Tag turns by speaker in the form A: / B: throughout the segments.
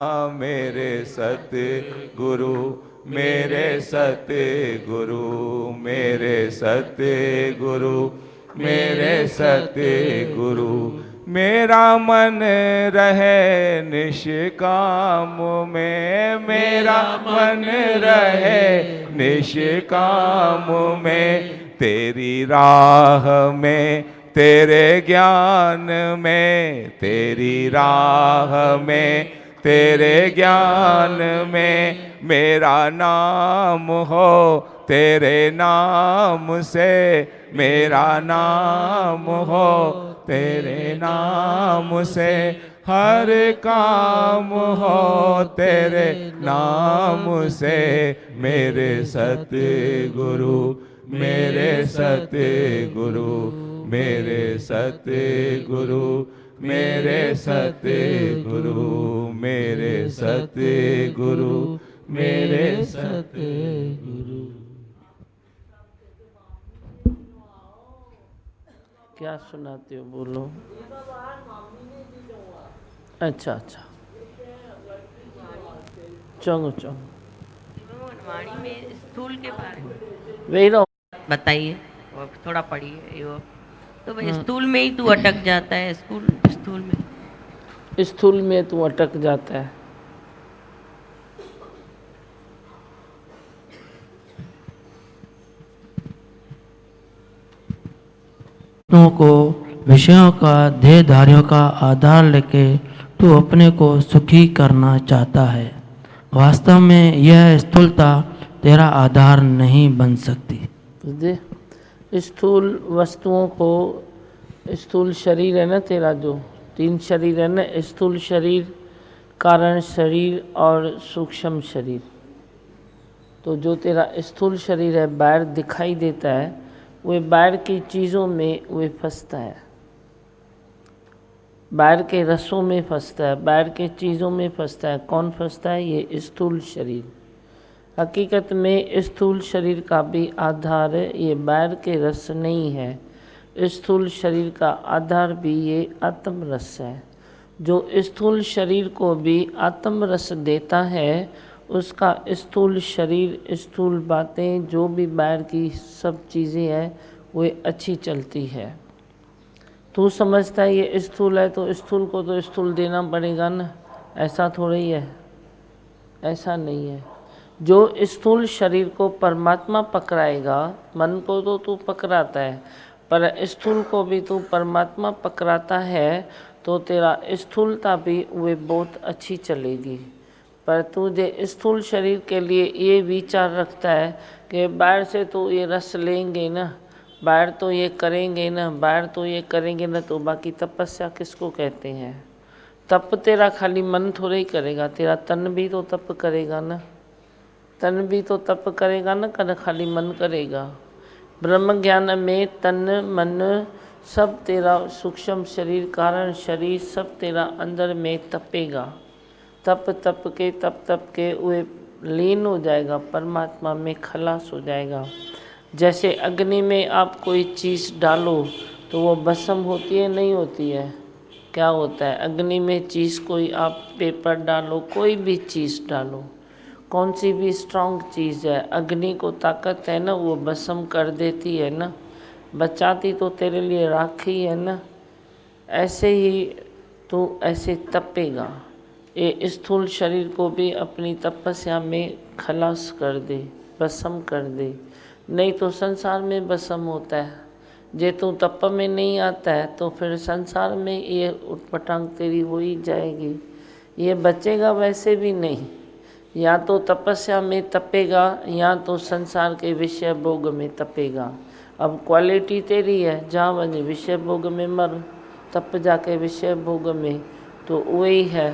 A: मेरे सतगुरु, मेरे सतगुरु, मेरे सतगुरु, मेरे सतगुरु। मेरा मन रहे निष्काम में, मेरा मन रहे निष्काम में, तेरी राह में, तेरे ज्ञान में, तेरी राह में, तेरे ज्ञान में। मेरा नाम हो तेरे नाम से, मेरा नाम हो तेरे नाम से, हर काम हो तेरे नाम से। मेरे सतगुरु, मेरे सतगुरु, मेरे सतगुरु, मेरे सतगुरु, मेरे सतगुरु, मेरे सतगुरु।
B: क्या सुनाते हो, बोलो। अच्छा अच्छा, चलो चलो।
C: वाणी में स्थूल के बारे में
B: वही रहो।
C: बताइए और थोड़ा पढ़िए यो। तो भाई स्थूल में ही तू अटक जाता है, स्थूल स्थूल में,
B: स्थूल में तू अटक जाता है।
D: को विषयों का देहधारियों का आधार लेके तू अपने को सुखी करना चाहता है। वास्तव में यह स्थूलता तेरा आधार नहीं बन सकती।
B: स्थूल वस्तुओं को, स्थूल शरीर है ना तेरा, जो 3 शरीर है ना, स्थूल शरीर, कारण शरीर और सूक्ष्म शरीर। तो जो तेरा स्थूल शरीर है बाहर दिखाई देता है, वे बाहर की चीज़ों में वे फंसता है, बाहर के रसों में फंसता है, बाहर के चीज़ों में फंसता है। कौन फंसता है? ये स्थूल शरीर। हकीकत में स्थूल शरीर का भी आधार ये बाहर के रस नहीं है। स्थूल शरीर का आधार भी ये आत्म रस है। जो स्थूल शरीर को भी आत्म रस देता है, उसका स्थूल शरीर, स्थूल बातें, जो भी बाहर की सब चीज़ें हैं, वे अच्छी चलती है। तू समझता है ये स्थूल है तो स्थूल को तो स्थूल देना पड़ेगा ना, ऐसा थोड़ा ही है, ऐसा नहीं है। जो स्थूल शरीर को परमात्मा पकड़ाएगा, मन को तो तू पकड़ाता है, पर स्थूल को भी तू परमात्मा पकड़ाता है, तो तेरा स्थूलता भी वे बहुत अच्छी चलेगी। पर तू जो स्थूल शरीर के लिए ये विचार रखता है कि बाहर से तो ये रस लेंगे ना, बाहर तो ये करेंगे ना, बाहर तो ये करेंगे ना, तो बाकी तपस्या किसको कहते हैं? तप तेरा खाली मन थोड़ा ही करेगा, तेरा तन भी तो तप करेगा ना, तन भी तो तप करेगा ना, कर खाली मन करेगा। ब्रह्म ज्ञान में तन मन सब तेरा सूक्ष्म शरीर, कारण शरीर सब तेरा अंदर में तपेगा। तप तप के वे लीन हो जाएगा, परमात्मा में खलास हो जाएगा। जैसे अग्नि में आप कोई चीज़ डालो तो वो भस्म होती है, नहीं होती है? क्या होता है अग्नि में? चीज़ कोई आप पेपर डालो, कोई भी चीज़ डालो, कौन सी भी स्ट्रांग चीज़ है, अग्नि को ताकत है ना, वो भस्म कर देती है ना, बचाती तो तेरे लिए राखी है ना। ऐसे ही तू ऐसे तपेगा। ये स्थूल शरीर को भी अपनी तपस्या में खलास कर दे, भस्म कर दे, नहीं तो संसार में भस्म होता है। जे तू तप में नहीं आता है तो फिर संसार में ये उटपटांग तेरी हो ही जाएगी, ये बचेगा वैसे भी नहीं। या तो तपस्या में तपेगा या तो संसार के विषय भोग में तपेगा। अब क्वालिटी तेरी है, जहाँ वञे विषय भोग में मर, तप जाके विषय भोग में, तो वही है।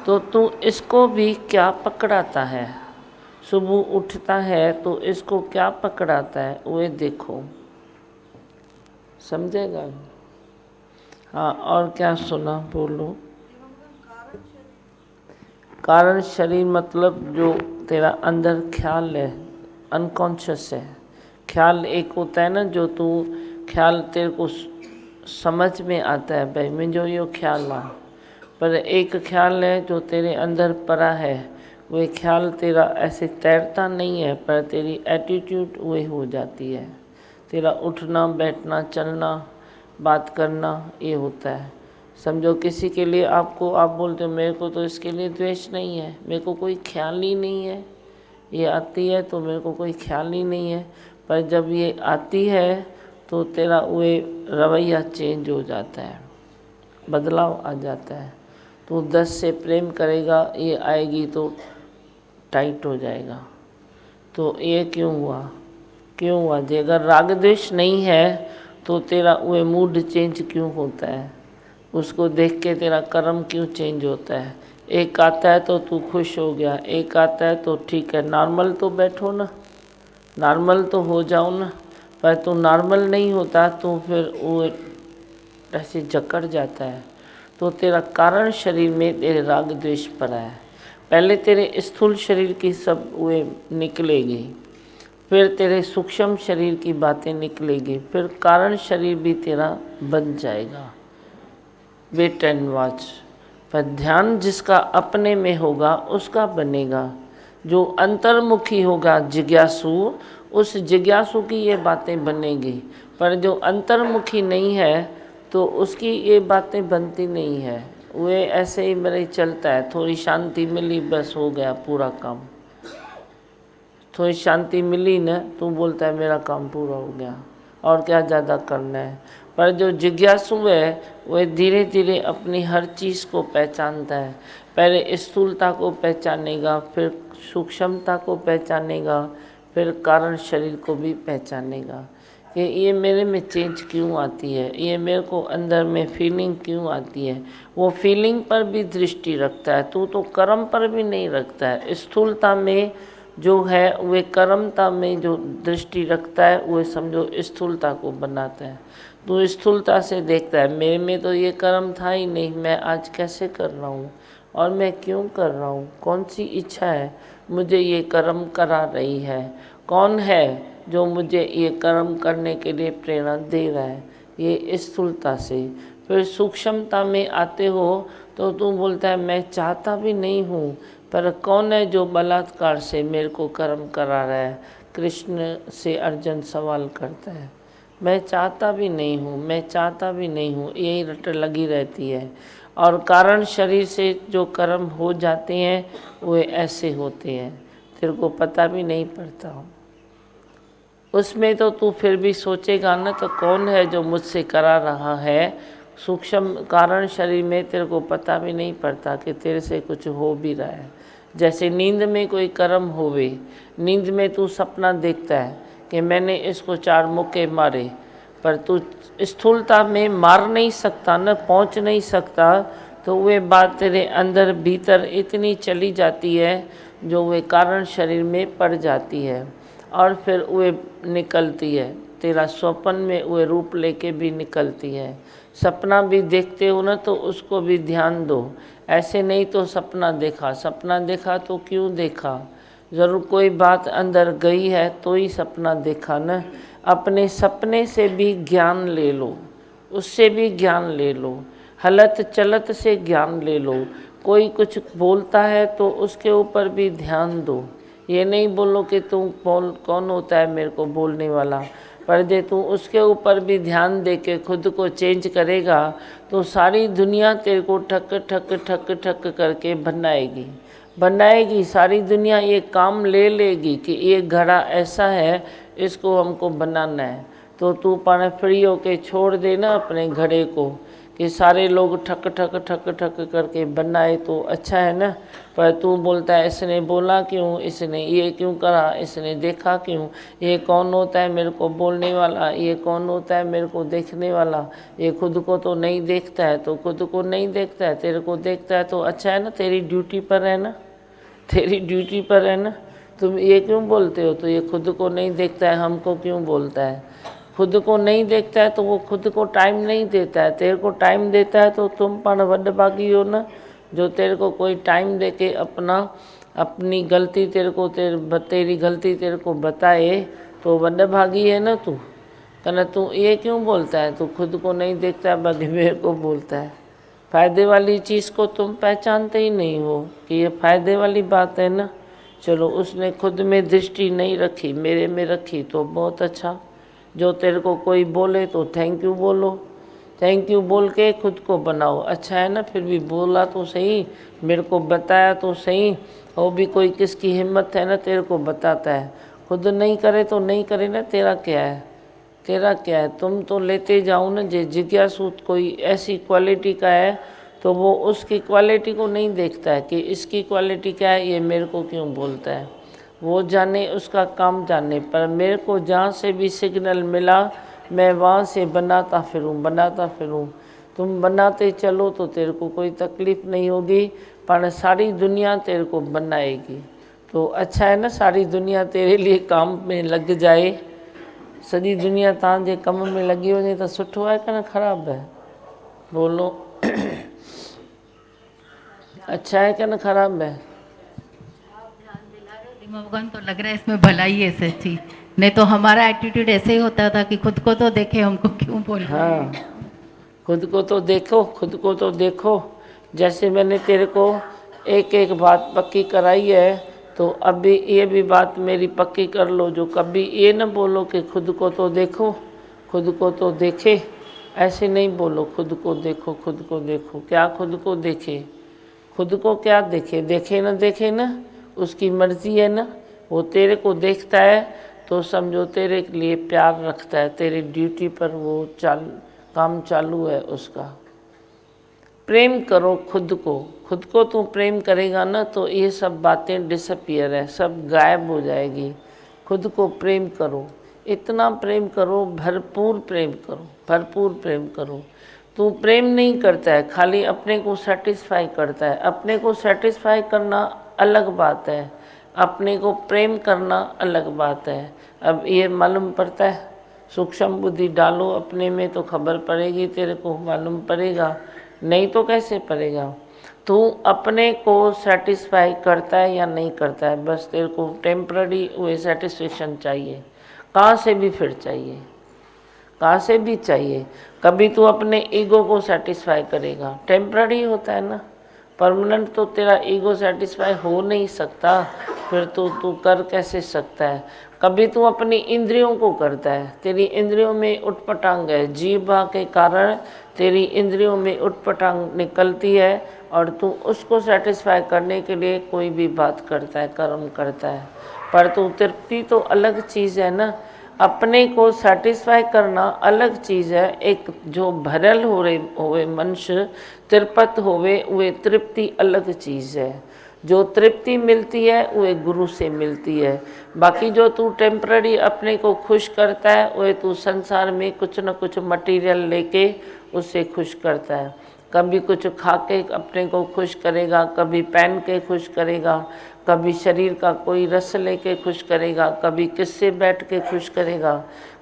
B: तो तू इसको भी क्या पकड़ाता है? सुबह उठता है तो इसको क्या पकड़ाता है, वो देखो, समझेगा? हाँ, और क्या सुना, बोलो। कारण शरीर मतलब जो तेरा अंदर ख्याल है, अनकॉन्शियस है। ख्याल एक होता है ना, जो तू ख्याल तेरे को समझ में आता है, भाई मुझे यो ख्याल आ, पर एक ख्याल है जो तेरे अंदर पड़ा है, वो ख्याल तेरा ऐसे तैरता नहीं है, पर तेरी एटीट्यूड वही हो जाती है। तेरा उठना बैठना चलना बात करना ये होता है। समझो किसी के लिए आपको आप बोलते हो मेरे को तो इसके लिए द्वेष नहीं है, मेरे को कोई ख्याल ही नहीं है, ये आती है तो मेरे को कोई ख्याल ही नहीं है, पर जब ये आती है तो तेरा वो रवैया चेंज हो जाता है, बदलाव आ जाता है। तो 10 से प्रेम करेगा, ये आएगी तो टाइट हो जाएगा। तो ये क्यों हुआ, क्यों हुआ जी? अगर राग द्वेष नहीं है तो तेरा वो मूड चेंज क्यों होता है? उसको देख के तेरा कर्म क्यों चेंज होता है? एक आता है तो तू खुश हो गया, एक आता है तो ठीक है, नॉर्मल तो बैठो ना, नॉर्मल तो हो जाओ ना। पर तू नॉर्मल नहीं होता तो फिर वो ऐसे जकड़ जाता है। तो तेरा कारण शरीर में तेरे राग द्वेष पड़ा है। पहले तेरे स्थूल शरीर की सब वे निकलेगी, फिर तेरे सूक्ष्म शरीर की बातें निकलेगी, फिर कारण शरीर भी तेरा बन जाएगा। Wait and watch. पर ध्यान जिसका अपने में होगा उसका बनेगा। जो अंतर्मुखी होगा जिज्ञासु, उस जिज्ञासु की ये बातें बनेगी। पर जो अंतर्मुखी नहीं है तो उसकी ये बातें बनती नहीं है। वे ऐसे ही मेरे चलता है, थोड़ी शांति मिली बस हो गया पूरा काम। थोड़ी शांति मिली न तो बोलता है मेरा काम पूरा हो गया, और क्या ज़्यादा करना है। पर जो जिज्ञासु है वह धीरे धीरे अपनी हर चीज़ को पहचानता है। पहले स्थूलता को पहचानेगा, फिर सूक्ष्मता को पहचानेगा, फिर कारण शरीर को भी पहचानेगा कि ये मेरे में चेंज क्यों आती है, ये मेरे को अंदर में फीलिंग क्यों आती है। वो फीलिंग पर भी दृष्टि रखता है, तू तो कर्म पर भी नहीं रखता है। स्थूलता में जो है वे कर्मता में जो दृष्टि रखता है वो समझो स्थूलता को बनाता है। तो स्थूलता से देखता है मेरे में तो ये कर्म था ही नहीं, मैं आज कैसे कर रहा हूँ और मैं क्यों कर रहा हूँ, कौन सी इच्छा है मुझे ये कर्म करा रही है, कौन है जो मुझे ये कर्म करने के लिए प्रेरणा दे रहा है, ये स्थूलता से। फिर सूक्ष्मता में आते हो तो तू बोलता है मैं चाहता भी नहीं हूँ, पर कौन है जो बलात्कार से मेरे को कर्म करा रहा है। कृष्ण से अर्जुन सवाल करता है, मैं चाहता भी नहीं हूँ, मैं चाहता भी नहीं हूँ, यही रट लगी रहती है। और कारण शरीर से जो कर्म हो जाते हैं वे ऐसे होते हैं, तेरे को पता भी नहीं पड़ता। उसमें तो तू फिर भी सोचेगा ना, तो कौन है जो मुझसे करा रहा है। सूक्ष्म कारण शरीर में तेरे को पता भी नहीं पड़ता कि तेरे से कुछ हो भी रहा है। जैसे नींद में कोई कर्म होवे, नींद में तू सपना देखता है कि मैंने इसको 4 मुक्के मारे, पर तू स्थूलता में मार नहीं सकता न, पहुंच नहीं सकता। तो वे बात तेरे अंदर भीतर इतनी चली जाती है जो वे कारण शरीर में पड़ जाती है, और फिर वे निकलती है। तेरा स्वप्न में वे रूप लेके भी निकलती है। सपना भी देखते हो ना तो उसको भी ध्यान दो। ऐसे नहीं तो सपना देखा तो क्यों देखा, ज़रूर कोई बात अंदर गई है तो ही सपना देखा न। अपने सपने से भी ज्ञान ले लो, उससे भी ज्ञान ले लो, हलत चलत से ज्ञान ले लो। कोई कुछ बोलता है तो उसके ऊपर भी ध्यान दो। ये नहीं बोलो कि तू बोल, कौन होता है मेरे को बोलने वाला, पर जे तू उसके ऊपर भी ध्यान दे के खुद को चेंज करेगा तो सारी दुनिया तेरे को ठक ठक ठक ठक करके बनाएगी। सारी दुनिया ये काम ले लेगी कि ये घड़ा ऐसा है, इसको हमको बनाना है। तो तू पाने फ्री होके छोड़ देना अपने घड़े को कि सारे लोग ठक ठक ठक ठक करके बनाए तो अच्छा है ना। पर तू बोलता है इसने बोला क्यों, इसने ये क्यों करा, इसने देखा क्यों, ये कौन होता है मेरे को बोलने वाला, ये कौन होता है मेरे को देखने वाला। ये खुद को तो नहीं देखता है तो खुद को नहीं देखता है, तेरे को देखता है तो अच्छा है ना, तेरी ड्यूटी पर है ना, तेरी ड्यूटी पर है ना। तुम ये क्यों बोलते हो, तो ये खुद को नहीं देखता है हमको क्यों बोलता है। खुद को नहीं देखता है तो वो खुद को टाइम नहीं देता है, तेरे को टाइम देता है तो तुम पण वडभागी हो ना, जो तेरे को कोई टाइम दे के अपनी गलती तेरी गलती तेरे को बताए तो वडभागी है ना तू। कहना तू ये क्यों बोलता है, तू खुद को नहीं देखता है बाकी मेरे को बोलता है। फायदे वाली चीज़ को तुम पहचानते ही नहीं हो कि ये फायदे वाली बात है ना। चलो, उसने खुद में दृष्टि नहीं रखी, मेरे में रखी तो बहुत अच्छा। जो तेरे को कोई बोले तो थैंक यू बोलो, थैंक यू बोल के खुद को बनाओ। अच्छा है ना, फिर भी बोला तो सही, मेरे को बताया तो सही। और भी कोई किसकी हिम्मत है ना तेरे को बताता है। खुद नहीं करे तो नहीं करे ना, तेरा क्या है, तेरा क्या है। तुम तो लेते जाओ ना। जो जिज्ञासु कोई ऐसी क्वालिटी का है तो वो उसकी क्वालिटी को नहीं देखता है कि इसकी क्वालिटी क्या है, ये मेरे को क्यों बोलता है। वो जाने, उसका काम जाने। पर मेरे को जहाँ से भी सिग्नल मिला मैं वहाँ से बनाता फिरूँ। तुम बनाते चलो तो तेरे को कोई तकलीफ़ नहीं होगी, पर सारी दुनिया तेरे को बनाएगी। तो अच्छा है ना, सारी दुनिया तेरे लिए काम में लग जाए। सॼी दुनिया तव्हांजे कम में लगी वञे त सुठो आहे कि न ख़राब है, बोलो। अच्छा है कि न ख़राब है।
E: भगवान तो लग रहा है इसमें भलाई है सच्ची, नहीं तो हमारा एटीट्यूड ऐसे ही होता था कि खुद को तो देखे, हमको क्यों बोल।
B: हाँ, खुद को तो देखो, खुद को तो देखो। जैसे मैंने तेरे को एक एक बात पक्की कराई है, तो अभी ये भी बात मेरी पक्की कर लो। जो कभी ये न बोलो कि खुद को तो देखो, खुद को तो देखे, ऐसे नहीं बोलो। खुद को देखो, खुद को देखो। क्या खुद को देखे, खुद को क्या देखे, देखे न देखे ना, उसकी मर्जी है ना। वो तेरे को देखता है तो समझो तेरे लिए प्यार रखता है, तेरी ड्यूटी पर वो काम चालू है उसका। प्रेम करो खुद को। खुद को तू प्रेम करेगा ना तो ये सब बातें डिसअपियर है, सब गायब हो जाएगी। खुद को प्रेम करो, इतना प्रेम करो, भरपूर प्रेम करो, भरपूर प्रेम करो। तू प्रेम नहीं करता है, खाली अपने को सेटिस्फाई करता है। अपने को सेटिस्फाई करना अलग बात है, अपने को प्रेम करना अलग बात है। अब ये मालूम पड़ता है, सूक्ष्म बुद्धि डालो अपने में तो खबर पड़ेगी, तेरे को मालूम पड़ेगा, नहीं तो कैसे पड़ेगा। तू अपने को सेटिस्फाई करता है या नहीं करता है, बस तेरे को टेम्पररी वो सेटिस्फेक्शन चाहिए, कहाँ से भी फिर चाहिए, कहाँ से भी चाहिए। कभी तू अपने ईगो को सेटिस्फाई करेगा, टेम्पररी होता है ना, परमानेंट तो तेरा ईगो सेटिस्फाई हो नहीं सकता, फिर तो तू कर कैसे सकता है। कभी तू अपनी इंद्रियों को करता है, तेरी इंद्रियों में उटपटांग है, जीवा के कारण तेरी इंद्रियों में उटपटांग निकलती है और तू उसको सेटिस्फाई करने के लिए कोई भी बात करता है, कर्म करता है। पर तू तृप्ति तो अलग चीज़ है ना, अपने को सेटिस्फाई करना अलग चीज़ है। एक जो भरल होवे मनुष्य तृप्त होवे, वे तृप्ति अलग चीज़ है। जो तृप्ति मिलती है वे गुरु से मिलती है। बाकी जो तू टेम्पररी अपने को खुश करता है, वह तू संसार में कुछ न कुछ मटेरियल लेके उससे खुश करता है। कभी कुछ खा के अपने को खुश करेगा, कभी पहन के खुश करेगा, कभी शरीर का कोई रस लेके खुश करेगा, कभी किससे बैठ के खुश करेगा,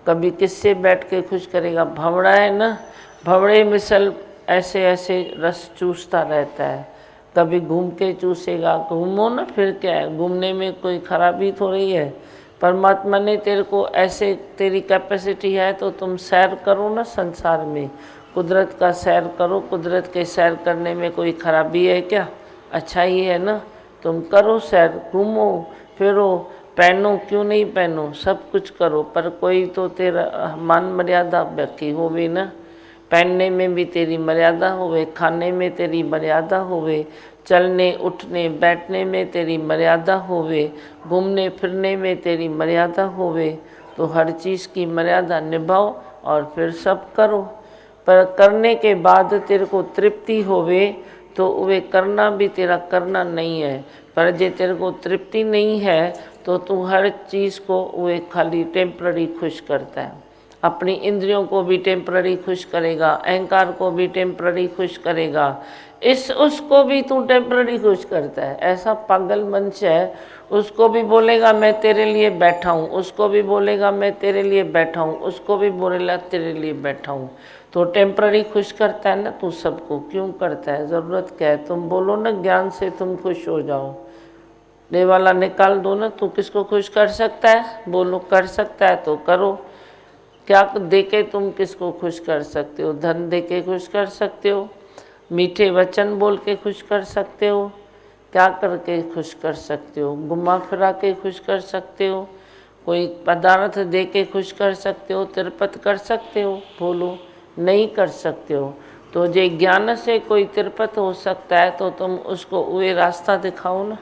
B: कभी किससे बैठ के खुश करेगा। भंवड़ा है ना, भंवड़े मिसल ऐसे ऐसे रस चूसता रहता है, कभी घूम के चूसेगा। घूमो ना, फिर क्या है, घूमने में कोई खराबी थोड़ी है। परमात्मा ने तेरे को ऐसे, तेरी कैपेसिटी है तो तुम सैर करो ना संसार में, कुदरत का सैर करो। कुदरत के सैर करने में कोई खराबी है क्या, अच्छा ही है ना। तुम करो सैर, घूमो फिरो, पहनो क्यों नहीं पहनो, सब कुछ करो, पर कोई तो तेरा मान मर्यादा बाकी होवे ना। पहनने में भी तेरी मर्यादा होवे, खाने में तेरी मर्यादा होवे, चलने उठने बैठने में तेरी मर्यादा होवे, घूमने फिरने में तेरी मर्यादा होवे। तो हर चीज़ की मर्यादा निभाओ और फिर सब करो। पर करने के बाद तेरे को तृप्ति होवे तो वे करना भी तेरा करना नहीं है। पर जे तेरे को तृप्ति नहीं है तो तू हर चीज़ को वे खाली टेम्पररी खुश करता है। अपनी इंद्रियों को भी टेम्पररी खुश करेगा, अहंकार को भी टेम्पररी खुश करेगा, उसको भी तू टेम्पररी खुश करता है। ऐसा पागल मनुष्य है, उसको भी बोलेगा मैं तेरे लिए बैठा हूँ, उसको भी बोलेगा मैं तेरे लिए बैठा हूँ, उसको भी बोलेगा तेरे लिए बैठा हूँ। तो टेम्पररी खुश करता है ना तू सबको, क्यों करता है, ज़रूरत क्या है। तुम बोलो ना ज्ञान से तुम खुश हो जाओ, ये वाला निकाल दो ना। तू किसको खुश कर सकता है, बोलो कर सकता है तो करो। क्या देके तुम किसको खुश कर सकते हो, धन देके खुश कर सकते हो, मीठे वचन बोल के खुश कर सकते हो, क्या करके खुश कर सकते हो? घुमा फिरा के खुश कर सकते हो, कोई पदार्थ दे के खुश कर सकते हो, तिरपत कर सकते हो? बोलो, नहीं कर सकते हो। तो जे ज्ञान से कोई तिरपत हो सकता है तो तुम उसको वही रास्ता दिखाओ ना।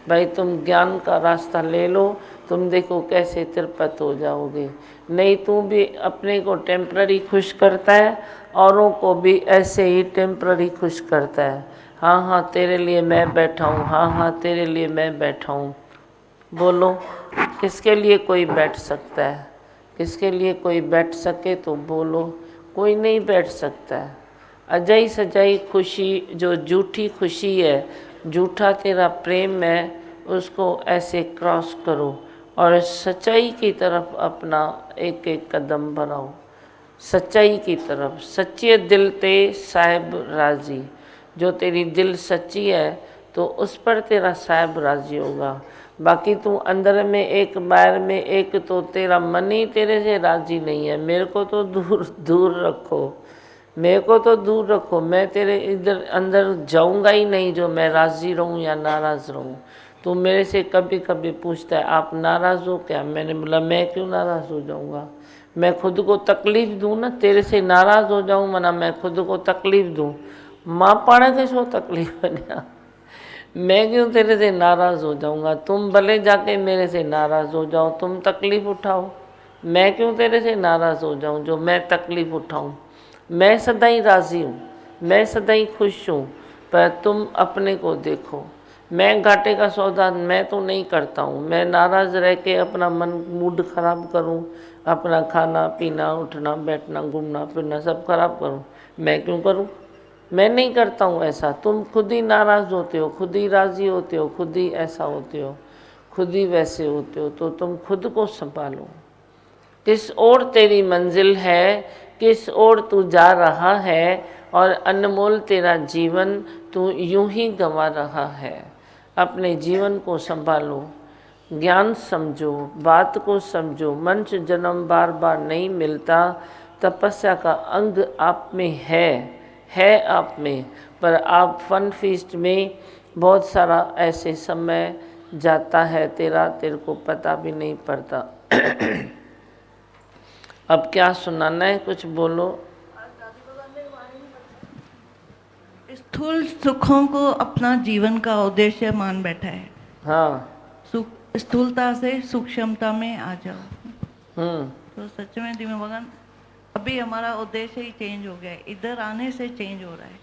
B: भाई तुम ज्ञान का रास्ता ले लो, तुम देखो कैसे तिरपत हो जाओगे। नहीं तू भी अपने को टेम्पररी खुश करता है, औरों को भी ऐसे ही टेम्पररी खुश करता है। हाँ हाँ तेरे लिए मैं बैठा हूँ, हाँ हाँ तेरे लिए मैं बैठा हूँ। बोलो, किसके लिए कोई बैठ सकता है? किसके लिए कोई बैठ सके तो बोलो, कोई नहीं बैठ सकता है। अजय सजाई खुशी जो झूठी खुशी है, झूठा तेरा प्रेम है, उसको ऐसे क्रॉस करो और सच्चाई की तरफ अपना एक एक कदम बढ़ाओ। सच्चाई की तरफ, सच्चे दिल ते साहिब राजी। जो तेरी दिल सच्ची है तो उस पर तेरा साहिब राजी होगा। बाकी तू अंदर में एक बाहर में एक, तो तेरा मन ही तेरे से राजी नहीं है। मेरे को तो दूर दूर रखो, मेरे को तो दूर रखो। मैं तेरे इधर अंदर जाऊंगा ही नहीं जो मैं राजी रहूं या नाराज़ रहूं। तो मेरे से कभी कभी पूछता है आप नाराज़ हो क्या? मैंने बोला मैं क्यों नाराज़ हो जाऊंगा? मैं खुद को तकलीफ़ दूँ ना, तेरे से नाराज़ हो जाऊँ मना मैं खुद को तकलीफ़ दूँ? माँ पाड़ा के सो तकलीफ़ बना, मैं क्यों तेरे से नाराज़ हो जाऊंगा? तुम भले जाके मेरे से नाराज़ हो जाओ, तुम तकलीफ़ उठाओ, मैं क्यों तेरे से नाराज़ हो जाऊं जो मैं तकलीफ़ उठाऊं? मैं सदा ही राज़ी हूँ, मैं सदा ही खुश हूँ, पर तुम अपने को देखो। मैं घाटे का सौदा मैं तो नहीं करता हूँ। मैं नाराज़ रह के अपना मन मूड ख़राब करूँ, अपना खाना पीना उठना बैठना घूमना फिरना सब खराब करूँ? मैं क्यों करूँ? मैं नहीं करता हूँ ऐसा। तुम खुद ही नाराज़ होते हो, खुद ही राज़ी होते हो, खुद ही ऐसा होते हो, खुद ही वैसे होते हो। तो तुम खुद को संभालो। किस ओर तेरी मंजिल है, किस ओर तू जा रहा है, और अनमोल तेरा जीवन तू यूं ही गंवा रहा है। अपने जीवन को संभालो, ज्ञान समझो, बात को समझो। मंच जन्म बार बार नहीं मिलता, तपस्या का अंग आप में है आप में, पर आप फन फीस्ट में बहुत सारा ऐसे समय जाता है तेरे को पता भी नहीं पड़ता। अब क्या सुनाना है, कुछ बोलो।
F: स्थूल सुखों को अपना जीवन का उद्देश्य मान बैठा है।
B: हाँ।
F: स्थूलता से सूक्ष्मता में आ जाओ। तो सच में दिव्य भगवान अभी हमारा उद्देश्य ही चेंज हो गया है, इधर आने से चेंज हो रहा है,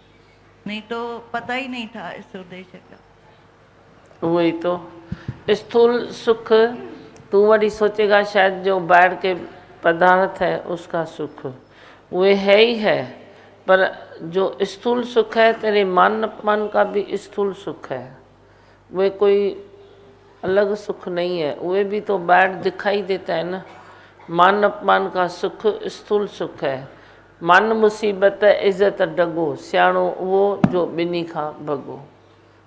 F: नहीं तो पता ही नहीं था इस उद्देश्य का।
B: वही तो स्थूल सुख तू वही सोचेगा शायद जो बाहर के पदार्थ है उसका सुख वो है ही है, पर जो स्थूल सुख है तेरे मान अपमान का भी स्थूल सुख है। वे कोई अलग सुख नहीं है, वे भी तो बाहर दिखाई देता है ना। मान अपमान का सुख स्थूल सुख है। मान मुसीबत इज्जत डगो, सियाणो वो जो बिनी खा भगो।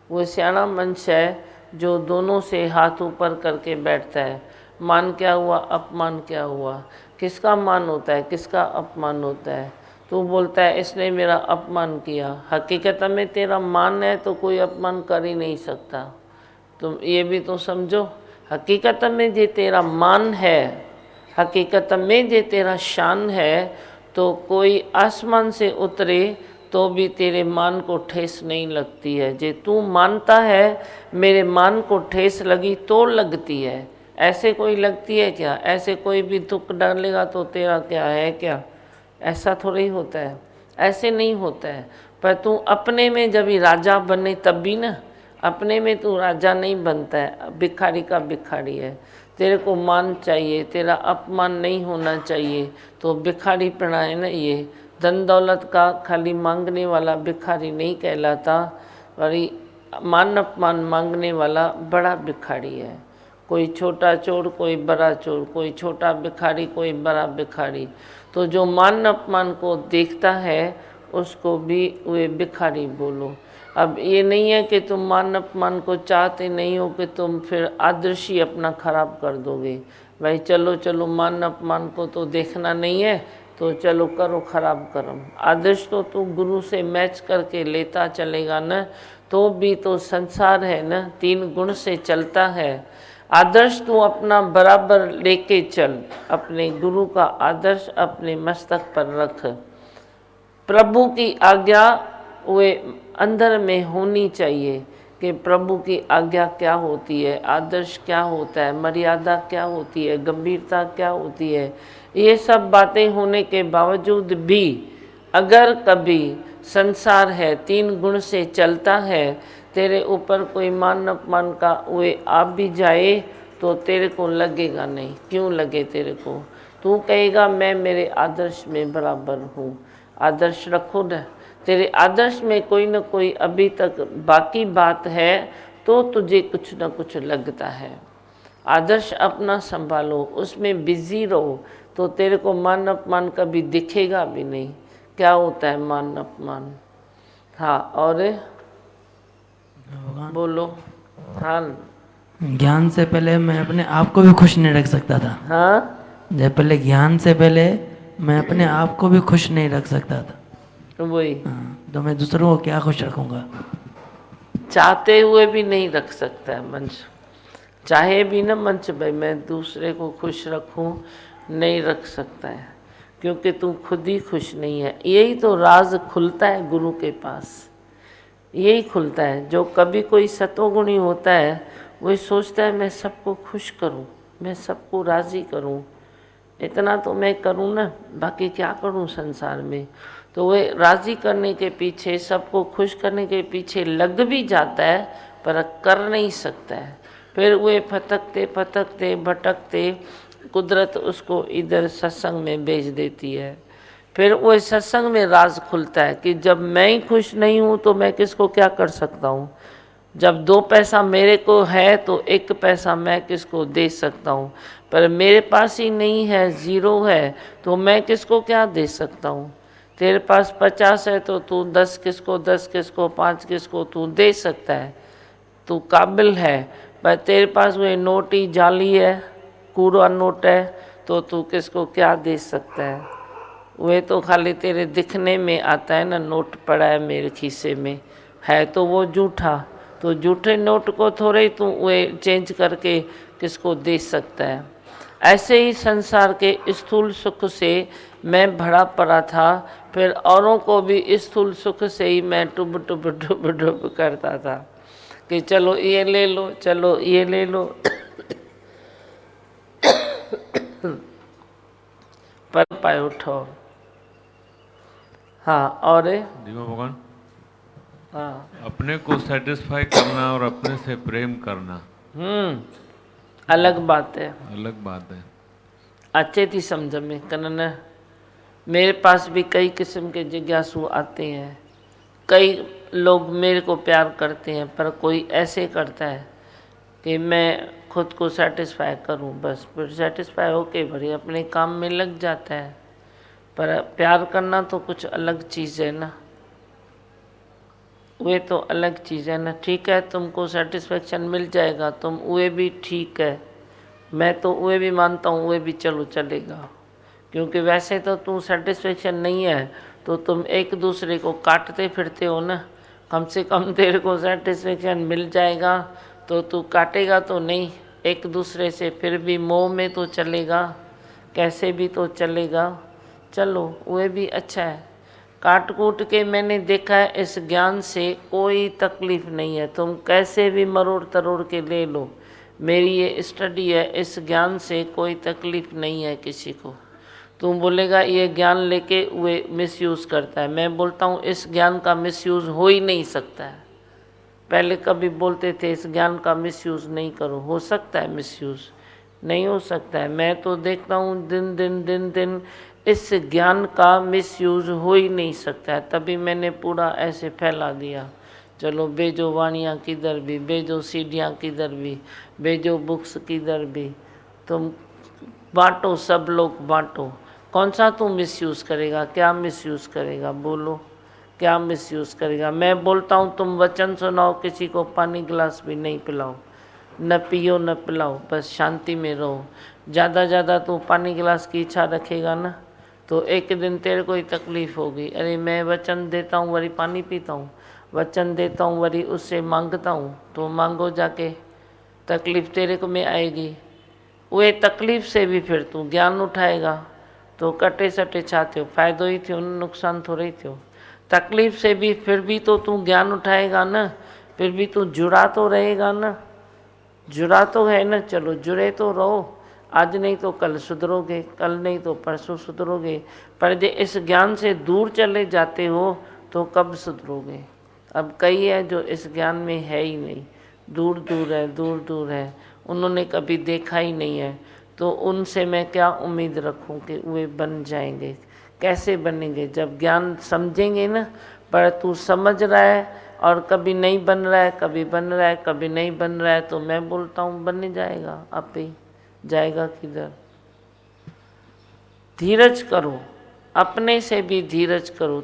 B: वो सियाणा मंश है जो दोनों से हाथ ऊपर करके बैठता है। मान क्या हुआ, अपमान क्या हुआ, किसका मान होता है, किसका अपमान होता है? तो बोलता है इसने मेरा अपमान किया। हकीकत में तेरा मान है तो कोई अपमान कर ही नहीं सकता। तुम ये भी तो समझो, हकीकत में जे तेरा मान है, हकीकत में जे तेरा शान है, तो कोई आसमान से उतरे तो भी तेरे मान को ठेस नहीं लगती है। जे तू मानता है मेरे मान को ठेस लगी तो लगती है, ऐसे कोई लगती है क्या? ऐसे कोई भी दुख डालेगा तो तेरा क्या है क्या? ऐसा थोड़ा ही होता है, ऐसे नहीं होता है। पर तू अपने में जब ही राजा बने तब भी ना, अपने में तू राजा नहीं बनता है, भिखारी का भिखारी है। तेरे को मान चाहिए, तेरा अपमान नहीं होना चाहिए, तो भिखारी पना है ना। ये धन दौलत का खाली मांगने वाला भिखारी नहीं कहलाता, वही मान अपमान मांगने वाला बड़ा भिखारी है। कोई छोटा चोर कोई बड़ा चोर, कोई छोटा भिखारी कोई बड़ा भिखारी। तो जो मान अपमान को देखता है उसको भी वे भिखारी बोलो। अब ये नहीं है कि तुम मान अपमान को चाहते नहीं हो कि तुम फिर आदर्श ही अपना खराब कर दोगे। भाई चलो चलो मान अपमान को तो देखना नहीं है, तो चलो करो खराब कर्म। आदर्श तो तू गुरु से मैच करके लेता चलेगा न, तो भी तो संसार है न, 3 गुण से चलता है। आदर्श तू अपना बराबर लेके चल, अपने गुरु का आदर्श अपने मस्तक पर रख। प्रभु की आज्ञा वे अंदर में होनी चाहिए कि प्रभु की आज्ञा क्या होती है, आदर्श क्या होता है, मर्यादा क्या होती है, गंभीरता क्या होती है। ये सब बातें होने के बावजूद भी अगर कभी संसार है 3 गुण से चलता है, तेरे ऊपर कोई मान अपमान का वे आ भी जाए तो तेरे को लगेगा नहीं। क्यों लगे तेरे को? तू कहेगा मैं मेरे आदर्श में बराबर हूँ। आदर्श रखो न, तेरे आदर्श में कोई न कोई अभी तक बाकी बात है तो तुझे कुछ न कुछ लगता है। आदर्श अपना संभालो, उसमें बिजी रहो, तो तेरे को मान अपमान कभी दिखेगा भी नहीं। क्या होता है मान अपमान? हाँ, और बोलो। हाँ,
D: ज्ञान से पहले मैं अपने आप को भी खुश नहीं रख सकता था।
B: हाँ,
D: जब पहले ज्ञान से पहले मैं अपने आप को भी खुश नहीं रख सकता था।
B: वही
D: हाँ, तो मैं दूसरों को क्या खुश रखूंगा?
B: चाहते हुए भी नहीं रख सकता है मंच। चाहे भी ना मंच भाई मैं दूसरे को खुश रखूं, नहीं रख सकता है, क्योंकि तू खुद ही खुश नहीं है। यही तो राज खुलता है गुरु के पास, यही खुलता है। जो कभी कोई सतोगुणी होता है वही सोचता है मैं सबको खुश करूं, मैं सबको राज़ी करूं, इतना तो मैं करूं ना, बाकी क्या करूं संसार में। तो वह राज़ी करने के पीछे, सबको खुश करने के पीछे लग भी जाता है पर कर नहीं सकता है। फिर वे फटकते फटकते भटकते कुदरत उसको इधर सत्संग में भेज देती है। फिर वो सत्संग में राज खुलता है कि जब मैं ही खुश नहीं हूँ तो मैं किसको क्या कर सकता हूँ। जब 2 पैसा मेरे को है तो 1 पैसा मैं किसको दे सकता हूँ, पर मेरे पास ही नहीं है, 0 है, तो मैं किसको क्या दे सकता हूँ। तेरे पास 50 है तो तू 10 किसको, 10 किसको, 5 किसको तू दे सकता है, तू काबिल है। पर तेरे पास वो नोट ही जाली है, कूड़ा नोट है, तो तू किसको क्या दे सकता है। वह तो खाली तेरे दिखने में आता है ना, नोट पड़ा है मेरे खीसे में, है तो वो झूठा। तो झूठे नोट को थोड़े ही तू वे चेंज करके किसको दे सकता है। ऐसे ही संसार के स्थूल सुख से मैं भरा पड़ा था, फिर औरों को भी स्थूल सुख से ही मैं टुब टुब टुब टुब करता था कि चलो ये ले लो, चलो ये ले लो। पर पाए उठो। हाँ, और
A: दीवा भगवान,
B: हाँ,
A: अपने को सेटिस्फाई करना और अपने से प्रेम करना
B: अलग बात है,
A: अलग बात है।
B: अच्छे थी समझ में कनन। मेरे पास भी कई किस्म के जिज्ञासु आते हैं, कई लोग मेरे को प्यार करते हैं, पर कोई ऐसे करता है कि मैं खुद को सेटिस्फाई करूं, बस फिर सेटिस्फाई होके भरी अपने काम में लग जाता है। पर प्यार करना तो कुछ अलग चीज़ है ना, वे तो अलग चीज़ है ना। ठीक है, तुमको सेटिस्फेक्शन मिल जाएगा, तुम वे भी ठीक है, मैं तो वे भी मानता हूँ, वे भी चलो चलेगा, क्योंकि वैसे तो तू सेटिस्फेक्शन नहीं है तो तुम एक दूसरे को काटते फिरते हो ना। कम से कम तेरे को सेटिस्फेक्शन मिल जाएगा तो तू काटेगा तो नहीं एक दूसरे से, फिर भी मोह में तो चलेगा, कैसे भी तो चलेगा। चलो वे भी अच्छा है। काट कूट के मैंने देखा है इस ज्ञान से कोई तकलीफ़ नहीं है, तुम कैसे भी मरोड़ तरोड़ के ले लो। मेरी ये स्टडी है, इस ज्ञान से कोई तकलीफ़ नहीं है किसी को। तुम बोलेगा ये ज्ञान लेके वे मिसयूज़ करता है, मैं बोलता हूँ इस ज्ञान का मिसयूज़ हो ही नहीं सकता है। पहले कभी बोलते थे इस ज्ञान का मिसयूज़ नहीं करो, हो सकता है मिसयूज़, नहीं हो सकता है। मैं तो देखता हूँ दिन दिन इस ज्ञान का मिसयूज़ हो ही नहीं सकता है, तभी मैंने पूरा ऐसे फैला दिया। चलो बेजो वाणियाँ किधर भी, बेजो सीढ़ियाँ किधर भी, बेजो बुक्स किधर भी, तुम बांटो, सब लोग बांटो। कौन सा तू मिसयूज़ करेगा, क्या मिसयूज़ करेगा, बोलो क्या मिसयूज़ करेगा। मैं बोलता हूँ तुम वचन सुनाओ, किसी को पानी गिलास भी नहीं पिलाओ, न पियो न पिलाओ, बस शांति में रहो। ज़्यादा तू पानी गिलास की इच्छा रखेगा ना तो एक दिन तेरे को ही तकलीफ़ होगी, अरे मैं वचन देता हूँ वरी पानी पीता हूँ, वचन देता हूँ वरी उससे मांगता हूँ, तो मांगो जाके तकलीफ़ तेरे को में आएगी। उहे तकलीफ़ से भी फिर तू ज्ञान उठाएगा तो कटे सटे छा थियो, फ़ाइदो ही थियो, नुक़सान थोड़े ही थियो। तकलीफ़ से भी फिर भी तो तू ज्ञान उठाएगा न, फिर भी तू जुड़ा तो रहेगा न, जुड़ा तो है न। चलो जुड़े तो रहो, आज नहीं तो कल सुधरोगे, कल नहीं तो परसों सुधरोगे। पर जो इस ज्ञान से दूर चले जाते हो तो कब सुधरोगे। अब कई है जो इस ज्ञान में है ही नहीं, दूर दूर है, दूर दूर है, उन्होंने कभी देखा ही नहीं है, तो उनसे मैं क्या उम्मीद रखूं कि वे बन जाएंगे। कैसे बनेंगे जब ज्ञान समझेंगे ना। पर तू समझ रहा है और कभी नहीं बन रहा है, कभी बन रहा है, कभी नहीं बन रहा है, तो मैं बोलता हूँ बन जाएगा, आप ही जाएगा किधर। धीरज करो, अपने से भी धीरज करो।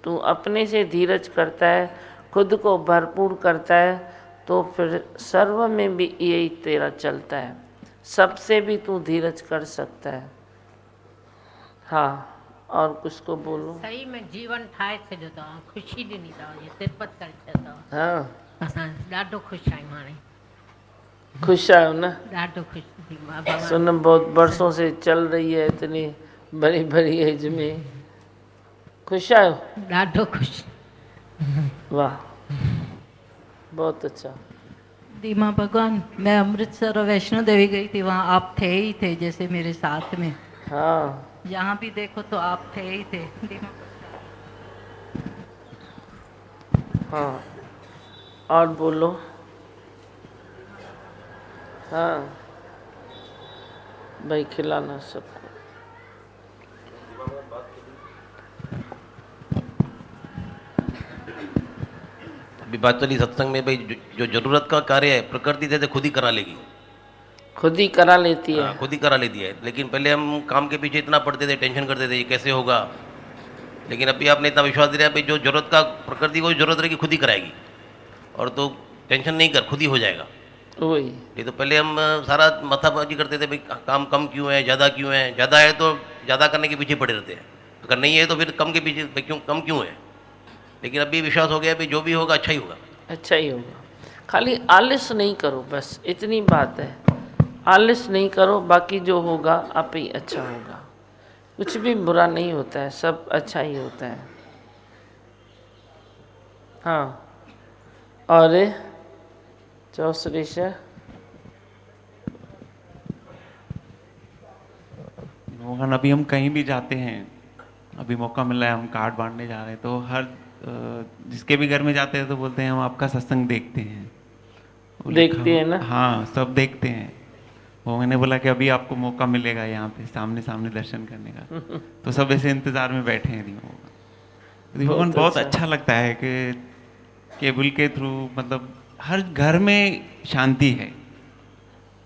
B: तू अपने से धीरज करता है, खुद को भरपूर करता है, तो फिर सर्व में भी यही तेरा चलता है, सबसे भी तू धीरज कर सकता है। हाँ, और कुछ को बोलो।
G: सही में जीवन ठाहे छॾियो अथव, ख़ुशी ॾिनी अथव, इहे सिरपत करे छॾियो अथव।
B: हाँ,
G: असां ॾाढो ख़ुशि आहियूं हाणे,
B: खुश आयो ना।
G: ॾाढो ख़ुशि थी मां भॻवान।
B: सुन बहुत बरसों से चल रही है, इतनी बड़ी बड़ी एज में खुश आयो।
G: ॾाढो ख़ुशि।
B: वाह, बहुत अच्छा।
F: दीमा भगवान, मैं अमृतसर और वैष्णो देवी गई थी, वहाँ आप थे ही थे जैसे मेरे साथ में।
B: हाँ,
F: जहाँ भी देखो तो आप थे ही थे दीमा।
B: हाँ, और बोलो। हाँ भाई, खिलाना सबको।
H: अभी बात चली सत्संग में भाई, जो जरूरत का कार्य है प्रकृति से खुद ही करा लेगी,
B: खुद ही करा लेती है।
H: हाँ, खुद ही करा लेती है। लेकिन पहले हम काम के पीछे इतना पड़ते थे, टेंशन करते थे ये कैसे होगा। लेकिन अभी आपने इतना विश्वास दिया भाई, जो जरूरत का प्रकृति को जरूरत रहेगी खुद ही कराएगी, और तो टेंशन नहीं कर, खुद ही हो जाएगा।
B: वही
H: ये तो पहले हम सारा माथाबाजी करते थे भाई, काम कम क्यों है, ज़्यादा क्यों है, ज़्यादा है तो ज़्यादा करने के पीछे पड़े रहते हैं, अगर नहीं है तो फिर कम के पीछे भाई क्यों, कम क्यों है। लेकिन अभी विश्वास हो गया भाई, जो भी होगा अच्छा ही होगा।
B: अच्छा ही होगा, खाली आलस नहीं करो, बस इतनी बात है। आलस नहीं करो, बाकी जो होगा आप ही अच्छा होगा। कुछ भी बुरा नहीं होता है, सब अच्छा ही होता है। हाँ, और चौसरीश
I: मोहन, अभी हम कहीं भी जाते हैं, अभी मौका मिला है, हम कार्ड बांटने जा रहे हैं, तो हर जिसके भी घर में जाते हैं तो बोलते हैं हम आपका सत्संग देखते हैं।
B: देखते हैं ना।
I: हाँ, सब देखते हैं। वो मैंने बोला कि अभी आपको मौका मिलेगा यहाँ पे सामने सामने दर्शन करने का, तो सब ऐसे इंतजार में बैठे हैं। भगवान बहुत अच्छा लगता है कि केबल के थ्रू मतलब हर घर में शांति है।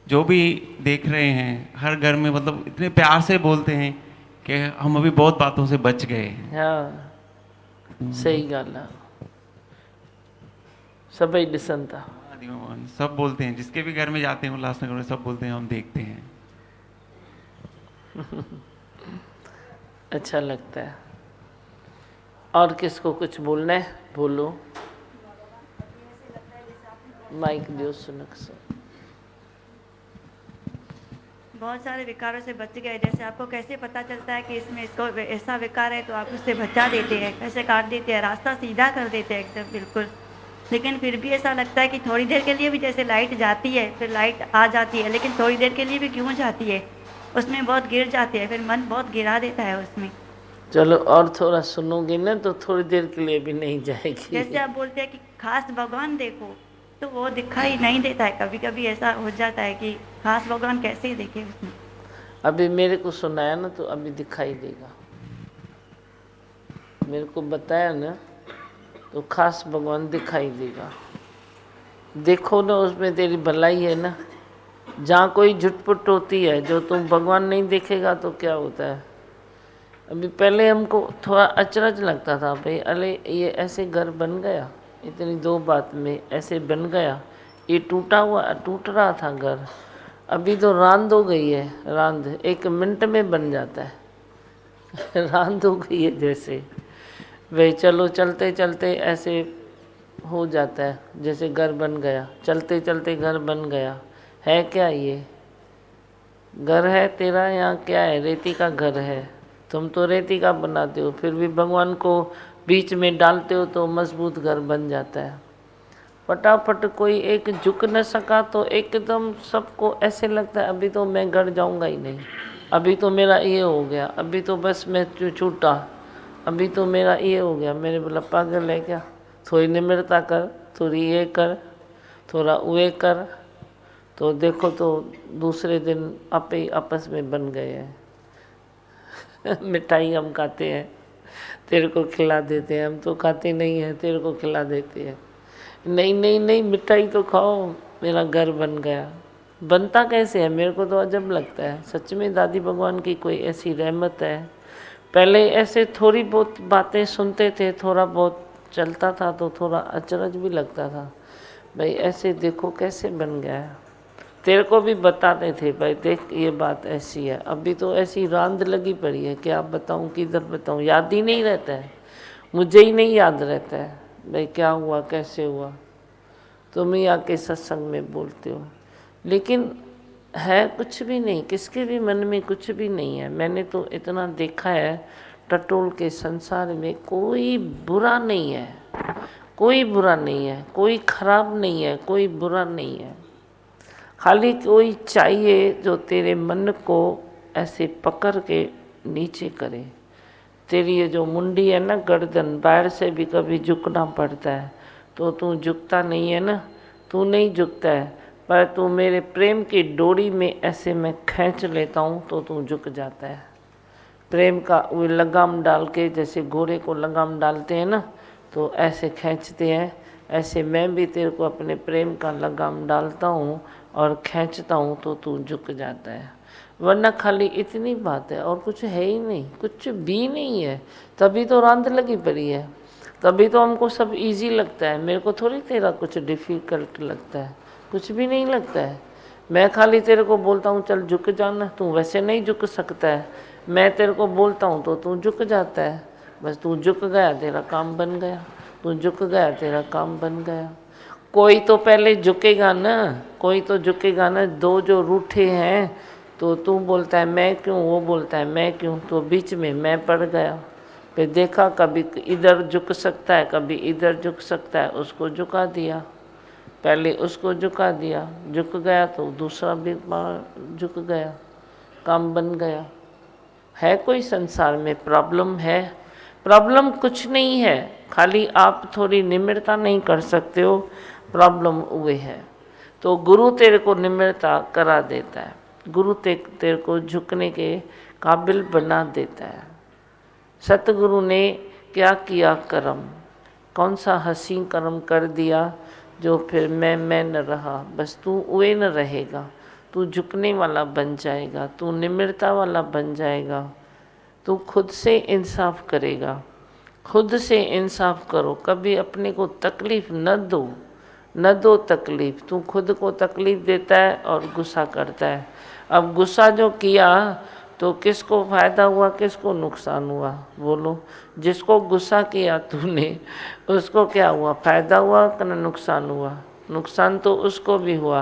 I: जो भी देख रहे हैं हर घर में मतलब इतने प्यार से बोलते हैं कि हम अभी बहुत बातों से बच गए हैं।
B: हाँ, सही गल है, सभी ॾिसनि था।
I: सब बोलते हैं, जिसके भी घर में जाते हैं उल्लासनगर में, सब बोलते हैं हम देखते हैं।
B: अच्छा लगता है। और किसको कुछ बोलना है, बोलो। माइक दियो सुनक से।
J: बहुत सारे विकारों से बच गए। जैसे आपको कैसे पता चलता है कि इसमें इसको ऐसा विकार है, तो आप उससे बचा देते हैं, कैसे काट देते हैं, रास्ता सीधा कर देते हैं एकदम बिल्कुल। लेकिन फिर भी ऐसा लगता है कि थोड़ी देर के लिए भी, जैसे लाइट जाती है फिर लाइट आ जाती है, लेकिन थोड़ी देर के लिए भी क्यों जाती है, उसमें बहुत गिर जाती है, फिर मन बहुत गिरा देता है उसमें।
B: चलो और थोड़ा सुनोगे ना तो थोड़ी देर के लिए भी नहीं जाएगी।
J: जैसे आप बोलते हैं कि खास भगवान देखो, तो वो दिखाई नहीं देता है। कभी कभी ऐसा हो जाता है कि खास भगवान कैसे ही देखे उसमें।
B: अभी मेरे को सुनाया ना तो अभी दिखाई देगा, मेरे को बताया ना तो खास भगवान दिखाई देगा। देखो ना, उसमें तेरी भलाई है ना। जहाँ कोई झुटपुट होती है, जो तुम भगवान नहीं देखेगा तो क्या होता है। अभी पहले हमको थोड़ा अचरज लगता था भाई, अरे ये ऐसे घर बन गया, इतनी दो बात में ऐसे बन गया, ये टूट रहा था घर। अभी तो रांद हो गई है, रांद 1 मिनट में बन जाता है। रांद हो गई है जैसे। वे चलो चलते चलते ऐसे हो जाता है, जैसे घर बन गया, चलते चलते घर बन गया। है क्या ये घर है तेरा या क्या है? रेती का घर है, तुम तो रेती का बनाते हो, फिर भी भगवान को बीच में डालते हो तो मजबूत घर बन जाता है। फटाफट कोई एक झुक न सका तो एकदम सबको ऐसे लगता है अभी तो मैं घर जाऊंगा ही नहीं, अभी तो मेरा ये हो गया, अभी तो बस मैं छूटा, अभी तो मेरा ये हो गया। मेरे बोला पागल है क्या, थोड़ी निम्रता कर, थोड़ी ये कर, थोड़ा वे कर, तो देखो तो दूसरे दिन आप ही आपस में बन गए हैं। मिठाई हम खाते हैं, तेरे को खिला देते हैं, हम तो खाते नहीं हैं, तेरे को खिला देते हैं। नहीं नहीं नहीं, मिठाई तो खाओ, मेरा घर बन गया। बनता कैसे है मेरे को तो अजब लगता है। सच में दादी भगवान की कोई ऐसी रहमत है। पहले ऐसे थोड़ी बहुत बातें सुनते थे, थोड़ा बहुत चलता था तो थोड़ा अचरज भी लगता था, भाई ऐसे देखो कैसे बन गया है। तेरे को भी बताते थे भाई देख ये बात ऐसी है। अभी तो ऐसी रांद लगी पड़ी है, क्या बताऊँ किधर बताऊँ, याद ही नहीं रहता है, मुझे ही नहीं याद रहता है भाई क्या हुआ कैसे हुआ। तुम ही आके सत्संग में बोलते हो, लेकिन है कुछ भी नहीं, किसके भी मन में कुछ भी नहीं है। मैंने तो इतना देखा है टटोल के संसार में कोई बुरा नहीं है, कोई बुरा नहीं है, कोई खराब नहीं है, कोई बुरा नहीं है। खाली कोई चाहिए जो तेरे मन को ऐसे पकड़ के नीचे करे। तेरी ये जो मुंडी है ना, गर्दन, बाहर से भी कभी झुकना पड़ता है तो तू झुकता नहीं है ना, तू नहीं झुकता है, पर तू मेरे प्रेम की डोरी में ऐसे मैं खींच लेता हूँ तो तू झुक जाता है। प्रेम का वो लगाम डाल के, जैसे घोड़े को लगाम डालते हैं ना, तो ऐसे खींचते हैं, ऐसे मैं भी तेरे को अपने प्रेम का लगाम डालता हूँ और खींचता हूँ तो तू झुक जाता है। वरना खाली इतनी बात है और कुछ है ही नहीं, कुछ भी नहीं है। तभी तो रांद लगी पड़ी है, तभी तो हमको सब इजी लगता है। मेरे को थोड़ी तेरा कुछ डिफ़िकल्ट लगता है, कुछ भी नहीं लगता है। मैं खाली तेरे को बोलता हूँ चल झुक जाना, तू वैसे नहीं झुक सकता है। मैं तेरे को बोलता हूँ तो तू झुक जाता है, बस तू झुक गया तेरा काम बन गया, तू झुक गया तेरा काम बन गया। कोई तो पहले झुकेगा ना, कोई तो झुकेगा ना। दो जो रूठे हैं तो तू बोलता है मैं क्यों, वो बोलता है मैं क्यों, तो बीच में मैं पड़ गया। फिर देखा कभी इधर झुक सकता है, कभी इधर झुक सकता है, उसको झुका दिया, पहले उसको झुका दिया, झुक गया तो दूसरा भी झुक गया, काम बन गया। है कोई संसार में प्रॉब्लम है? प्रॉब्लम कुछ नहीं है, खाली आप थोड़ी निम्रता नहीं कर सकते हो, प्रॉब्लम हुए है। तो गुरु तेरे को निम्रता करा देता है, गुरु तेरे को झुकने के काबिल बना देता है। सतगुरु ने क्या किया कर्म, कौन सा हसीन कर्म कर दिया जो फिर मैं न रहा। बस तू वे न रहेगा, तू झुकने वाला बन जाएगा, तू निम्रता वाला बन जाएगा, तू खुद से इंसाफ करेगा। खुद से इंसाफ करो, कभी अपने को तकलीफ़ न दो, न दो तकलीफ़। तू खुद को तकलीफ़ देता है और गुस्सा करता है। अब गुस्सा जो किया तो किसको फ़ायदा हुआ, किसको नुकसान हुआ? बोलो। जिसको गुस्सा किया तूने उसको क्या हुआ, फ़ायदा हुआ कि नुकसान हुआ? नुकसान तो उसको भी हुआ,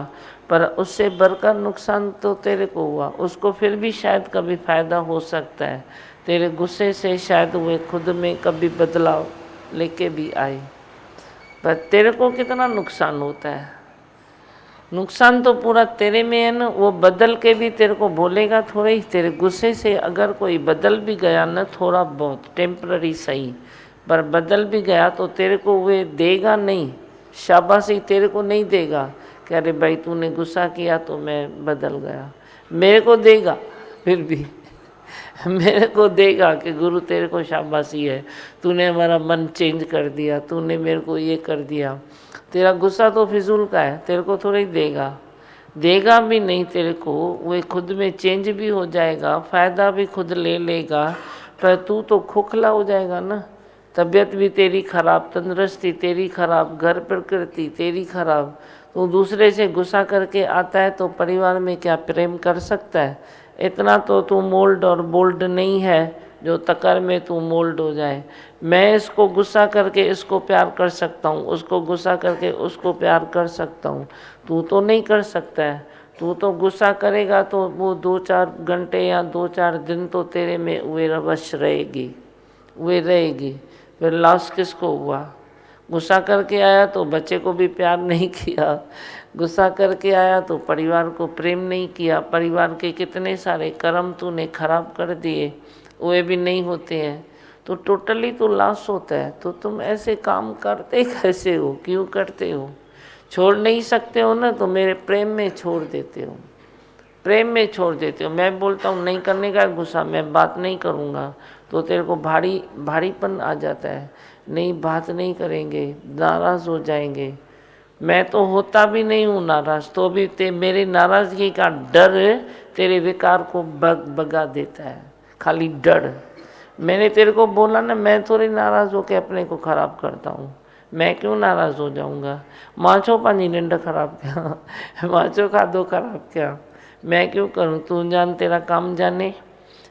B: पर उससे बढ़कर नुकसान तो तेरे को हुआ। उसको फिर भी शायद कभी फ़ायदा हो सकता है, तेरे गुस्से से शायद वे खुद में कभी बदलाव लेके भी आए, पर तेरे को कितना नुकसान होता है? नुकसान तो पूरा तेरे में है ना। वो बदल के भी तेरे को बोलेगा थोड़ा ही, तेरे गुस्से से अगर कोई बदल भी गया ना, थोड़ा बहुत टेम्पररी सही, पर बदल भी गया तो तेरे को वे देगा नहीं, शाबाशी तेरे को नहीं देगा कि अरे भाई तूने गुस्सा किया तो मैं बदल गया। मेरे को देगा, फिर भी मेरे को देगा कि गुरु तेरे को शाबाशी है, तूने हमारा मन चेंज कर दिया, तूने मेरे को ये कर दिया। तेरा गुस्सा तो फिजूल का है, तेरे को थोड़ा ही देगा, देगा भी नहीं तेरे को। वो खुद में चेंज भी हो जाएगा, फ़ायदा भी खुद ले लेगा, पर तू तो खोखला हो जाएगा ना। तबीयत भी तेरी खराब, तंदुरुस्ती तेरी खराब, घर प्रकृति तेरी खराब। तू दूसरे से गुस्सा करके आता है तो परिवार में क्या प्रेम कर सकता है? इतना तो तू मोल्ड और बोल्ड नहीं है जो तकर में तू मोल्ड हो जाए। मैं इसको गुस्सा करके इसको प्यार कर सकता हूँ, उसको गुस्सा करके उसको प्यार कर सकता हूँ, तू तो नहीं कर सकता है। तू तो गुस्सा करेगा तो वो 2-4 घंटे या 2-4 दिन तो तेरे में वे रवश रहेगी, वे रहेगी। फिर लॉस किसको हुआ? गुस्सा करके आया तो बच्चे को भी प्यार नहीं किया, गुस्सा करके आया तो परिवार को प्रेम नहीं किया, परिवार के कितने सारे कर्म तूने खराब कर दिए, वे भी नहीं होते हैं, तो टोटली तो लॉस होता है। तो तुम ऐसे काम करते कैसे हो, क्यों करते हो? छोड़ नहीं सकते हो ना, तो मेरे प्रेम में छोड़ देते हो, प्रेम में छोड़ देते हो। मैं बोलता हूँ नहीं करने का गुस्सा, मैं बात नहीं करूँगा, तो तेरे को भारीपन आ जाता है, नहीं बात नहीं करेंगे, नाराज़ हो जाएंगे। मैं तो होता भी नहीं हूँ नाराज़, तो भी मेरी नाराज़गी का डर तेरे विकार को भगा देता है, खाली डर। मैंने तेरे को बोला ना, मैं थोड़ी नाराज़ होकर अपने को ख़राब करता हूँ, मैं क्यों नाराज़ हो जाऊँगा? माचो पानी निंड खराब क्या, माचो खादो खराब क्या, मैं क्यों करूँ? तू जान, तेरा काम जाने।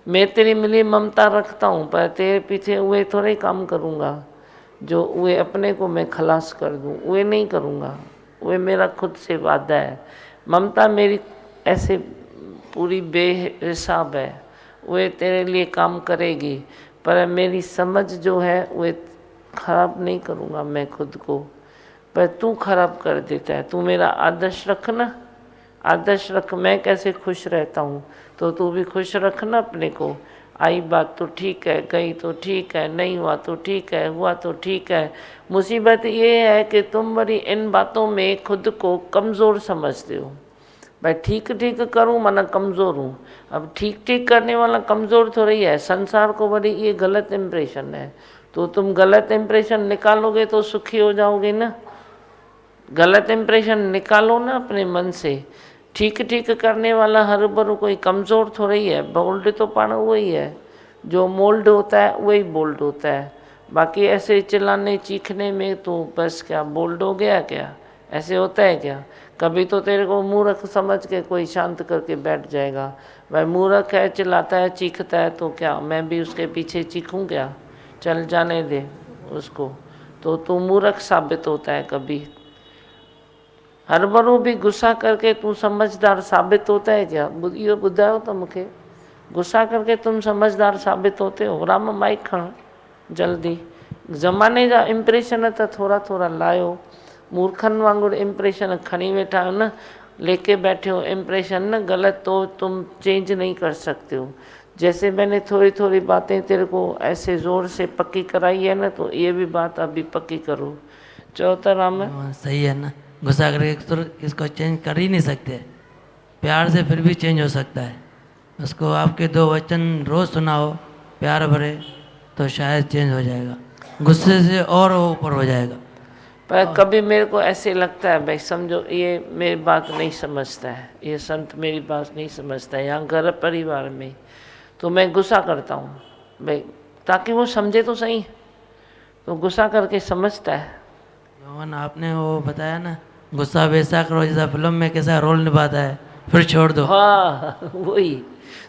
B: मैं तेरी मिली ममता रखता हूँ, पर तेरे पीछे वे थोड़े काम करूँगा जो वे अपने को मैं खलास कर दूँ, वे नहीं करूँगा। वे मेरा खुद से वादा है। ममता मेरी ऐसे पूरी बेहिसाब है, वे तेरे लिए काम करेगी, पर मेरी समझ जो है वे खराब नहीं करूँगा मैं खुद को, पर तू खराब कर देता है। तू मेरा आदर्श रख ना, आदर्श रख, मैं कैसे खुश रहता हूँ, तो तू भी खुश रखना अपने को। आई बात तो ठीक है, गई तो ठीक है, नहीं हुआ तो ठीक है, हुआ तो ठीक है। मुसीबत ये है कि तुम बड़ी इन बातों में खुद को कमज़ोर समझते हो। भाई ठीक ठीक करूँ माना कमज़ोर हूँ, अब ठीक ठीक करने वाला कमज़ोर थोड़ी है। संसार को बड़ी ये गलत इम्प्रेशन है, तो तुम गलत इम्प्रेशन निकालोगे तो सुखी हो जाओगे ना। गलत इम्प्रेशन निकालो ना अपने मन से। ठीक ठीक करने वाला हर बार कोई कमज़ोर थोड़ी है, बोल्ड तो पाना वही है, जो मोल्ड होता है वही बोल्ड होता है। बाकी ऐसे चिल्लाने चीखने में तो बस क्या बोल्ड हो गया क्या? ऐसे होता है क्या? कभी तो तेरे को मूर्ख समझ के कोई शांत करके बैठ जाएगा। भाई मूर्ख है, चिल्लाता है, चीखता है, तो क्या मैं भी उसके पीछे चीखूं क्या? चल जाने दे उसको, तो तू मूर्ख साबित होता है कभी। हर बार भी गुस्सा करके तू समझदार साबित होता है क्या? इहो ॿुधायो त मूंखे, गुस्सा करके तुम समझदार साबित होते हो? राम माइक खण जल्दी। ज़माने जा इम्प्रेशन त थोड़ा थोड़ा लायो, मूर्खनि वांगुरु इम्प्रेशन खणी वेठा आहियो न, लेके बैठे हो इम्प्रेशन न गलत, तो तुम चेंज नहीं कर सकते हो। जैसे मैंने थोड़ी थोड़ी बातें तेरे को ऐसे ज़ोर से पक्की कराई है ना, तो ये भी बात अभी पक्की करो। चलो तो राम।
D: सही है ना, गुस्सा करके तो इसको चेंज कर ही नहीं सकते, प्यार से फिर भी चेंज हो सकता है। उसको आपके 2 वचन रोज़ सुनाओ प्यार भरे, तो शायद चेंज हो जाएगा, गुस्से से और वो ऊपर हो जाएगा।
B: पर कभी मेरे को ऐसे लगता है भाई समझो ये मेरी बात नहीं समझता है, ये संत मेरी बात नहीं समझता है, यहाँ घर परिवार में तो मैं गुस्सा करता हूँ भाई, ताकि वो समझे तो सही, तो गुस्सा करके समझता है।
D: मोहन आपने वो बताया ना, गुस्सा वैसा करो जैसा फिल्म में कैसा रोल निभाता है, फिर छोड़ दो।
B: हाँ वही,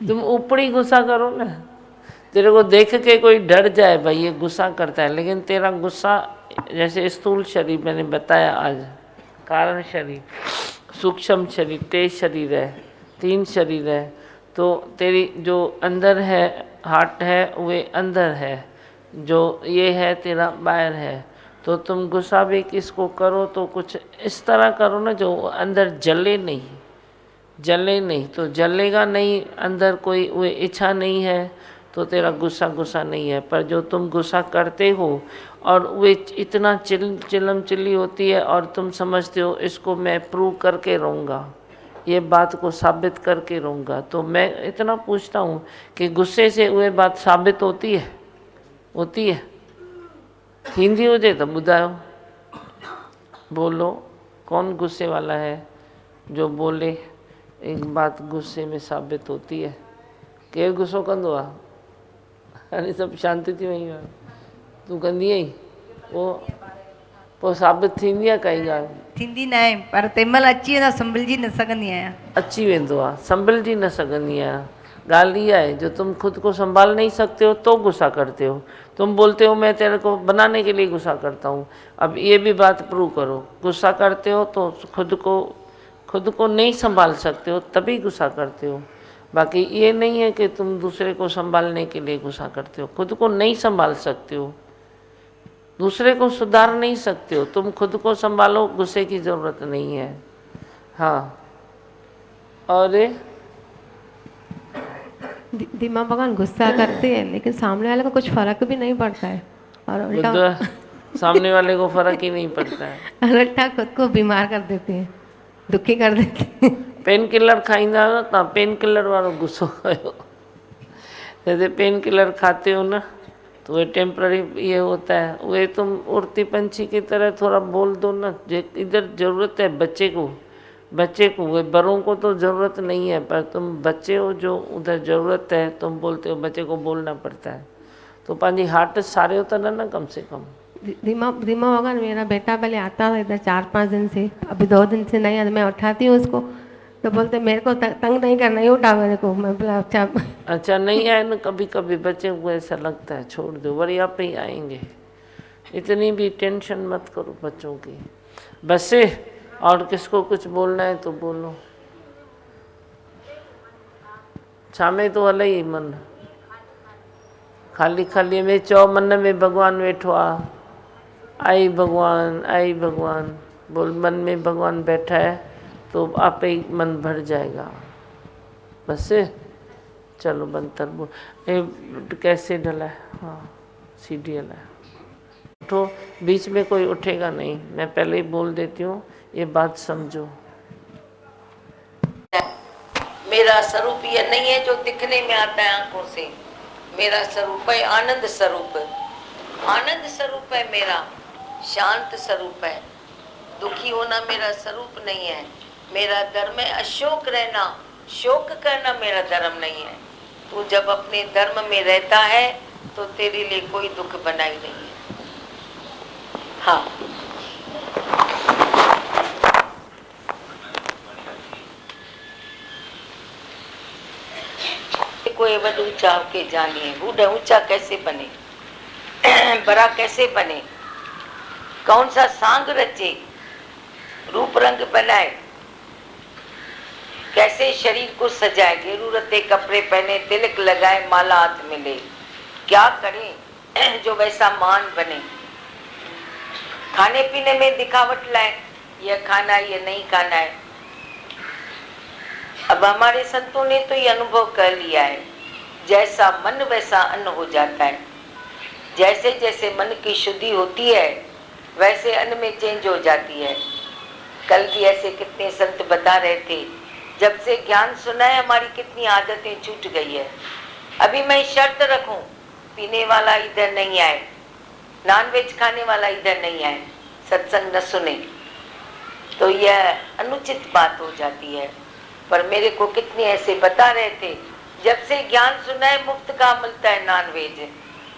B: तुम ऊपरी गुस्सा करो ना, तेरे को देख के कोई डर जाए भाई ये गुस्सा करता है, लेकिन तेरा गुस्सा जैसे स्थूल शरीर मैंने बताया आज, कारण शरीर, सूक्ष्म शरीर, तेज शरीर है, 3 शरीर है, तो तेरी जो अंदर है हार्ट है वे अंदर है, जो ये है तेरा बाहर है। तो तुम गुस्सा भी किसको करो तो कुछ इस तरह करो ना जो अंदर जले नहीं, जले नहीं, तो जलेगा नहीं, अंदर कोई वो इच्छा नहीं है, तो तेरा गुस्सा गुस्सा नहीं है। पर जो तुम गुस्सा करते हो और वे इतना चिल्लम चिल्ली होती है और तुम समझते हो इसको मैं प्रूव करके रहूँगा, ये बात को साबित करके रहूँगा, तो मैं इतना पूछता हूँ कि गुस्से से वे बात साबित होती है? होती है? थींदी हुजे तो ॿुधायो, बोलो कौन गुस्से वाला है जो बोले एक बात गुस्से में साबित होती है? केरु गुस्सो कंदो आहे? हाणे सभु शांति थी वई आहे, तूं कंदी आहीं, पोइ साबित थींदी आहे काई ॻाल्हि?
K: थींदी न आहे, पर तंहिं महिल अची वेंदा संभलिजी न सघंदी आहियां।
B: अची वेंदो आहे, संभलिजी न सघंदी आहियां, गाल दिया है। जो तुम खुद को संभाल नहीं सकते हो तो गुस्सा करते हो। तुम बोलते हो मैं तेरे को बनाने के लिए गुस्सा करता हूँ। अब ये भी बात प्रूव करो, गुस्सा करते हो तो खुद को नहीं संभाल सकते हो तभी गुस्सा करते हो। बाकी ये नहीं है कि तुम दूसरे को संभालने के लिए गुस्सा करते हो। खुद को नहीं संभाल सकते हो, दूसरे को सुधार नहीं सकते हो, तुम खुद को संभालो, गुस्से की ज़रूरत नहीं है। हाँ, और
K: दिमाग भगवान गुस्सा करते हैं लेकिन सामने वाले को कुछ फर्क भी नहीं पड़ता है और उल्टा
B: सामने वाले को फर्क ही नहीं पड़ता है।
K: उल्टा खुद को बीमार कर देते हैं, दुखी कर देते हैं।
B: पेन किलर खाईंदा हो ना, पेन किलर वालो गुस्सो कयो। जैसे पेन किलर खाते हो ना तो वो टेम्पररी ये होता है। वो तुम उड़ती पंछी की तरह थोड़ा बोल दो ना, इधर ज़रूरत है बच्चे को, वो बड़ों को तो ज़रूरत नहीं है, पर तुम बच्चे हो जो उधर ज़रूरत है, तुम बोलते हो, बच्चे को बोलना पड़ता है। तो पांजी हार्ट सारे होता ना कम से कम।
K: दिमाग वगैरह मेरा बेटा पहले आता था इधर 4-5 दिन से, अभी 2 दिन से नहीं। मैं उठाती हूँ उसको तो बोलते मेरे को तंग नहीं करना, ही उठा मेरे को। मैं बोला अच्छा
B: नहीं आए ना, कभी कभी बच्चे को ऐसा लगता है छोड़ दो, वरी आप ही आएंगे। इतनी भी टेंशन मत करो बच्चों की। बस और किसको कुछ बोलना है तो बोलो। छामे तो हले ही मन खाली में चौ मन में भगवान वेठो आ, आई भगवान बोल। मन में भगवान बैठा है तो आप ही मन भर जाएगा। बस चलो बंतर बोल। कैसे ढला है? हाँ, सीढ़ी ढला है। उठो, बीच में कोई उठेगा नहीं, मैं पहले ही बोल देती हूँ, ये बात समझो।
L: मेरा स्वरूप ये नहीं है जो दिखने में आता है आंखों से। मेरा स्वरूप है आनंद स्वरूप, आनंद स्वरूप है मेरा, शांत स्वरूप है। दुखी होना मेरा स्वरूप नहीं है। मेरा धर्म है अशोक रहना, शोक करना मेरा धर्म नहीं है। तू जब अपने धर्म में रहता है तो तेरे लिए कोई दुख बना ही नहीं है। हाँ, कोई बड़ ऊंचा होके जानिए, बूढ़ा ऊंचा कैसे बने, बड़ा कैसे बने, कौन सा सांग रचे, रूप रंग बनाए, कैसे शरीर को सजाए, जरूरते कपड़े पहने, तिलक लगाए, माला हाथ में ले। क्या करें जो वैसा मान बने। खाने पीने में दिखावट लाए, यह खाना ये नहीं खाना है। अब हमारे संतों ने तो ये अनुभव कर लिया है, जैसा मन वैसा अन्न हो जाता है। जैसे जैसे मन की शुद्धि होती है वैसे अन्न में चेंज हो जाती है। कल भी ऐसे कितने संत बता रहे थे, जब से ज्ञान सुना है हमारी कितनी आदतें छूट गई है। अभी मैं शर्त रखूं, पीने वाला इधर नहीं आए, नॉनवेज खाने वाला इधर नहीं आए, सत्संग न सुने, तो यह अनुचित बात हो जाती है। पर मेरे को कितने ऐसे बता रहे थे, जब से ज्ञान सुना है मुफ्त का मिलता है नॉनवेज,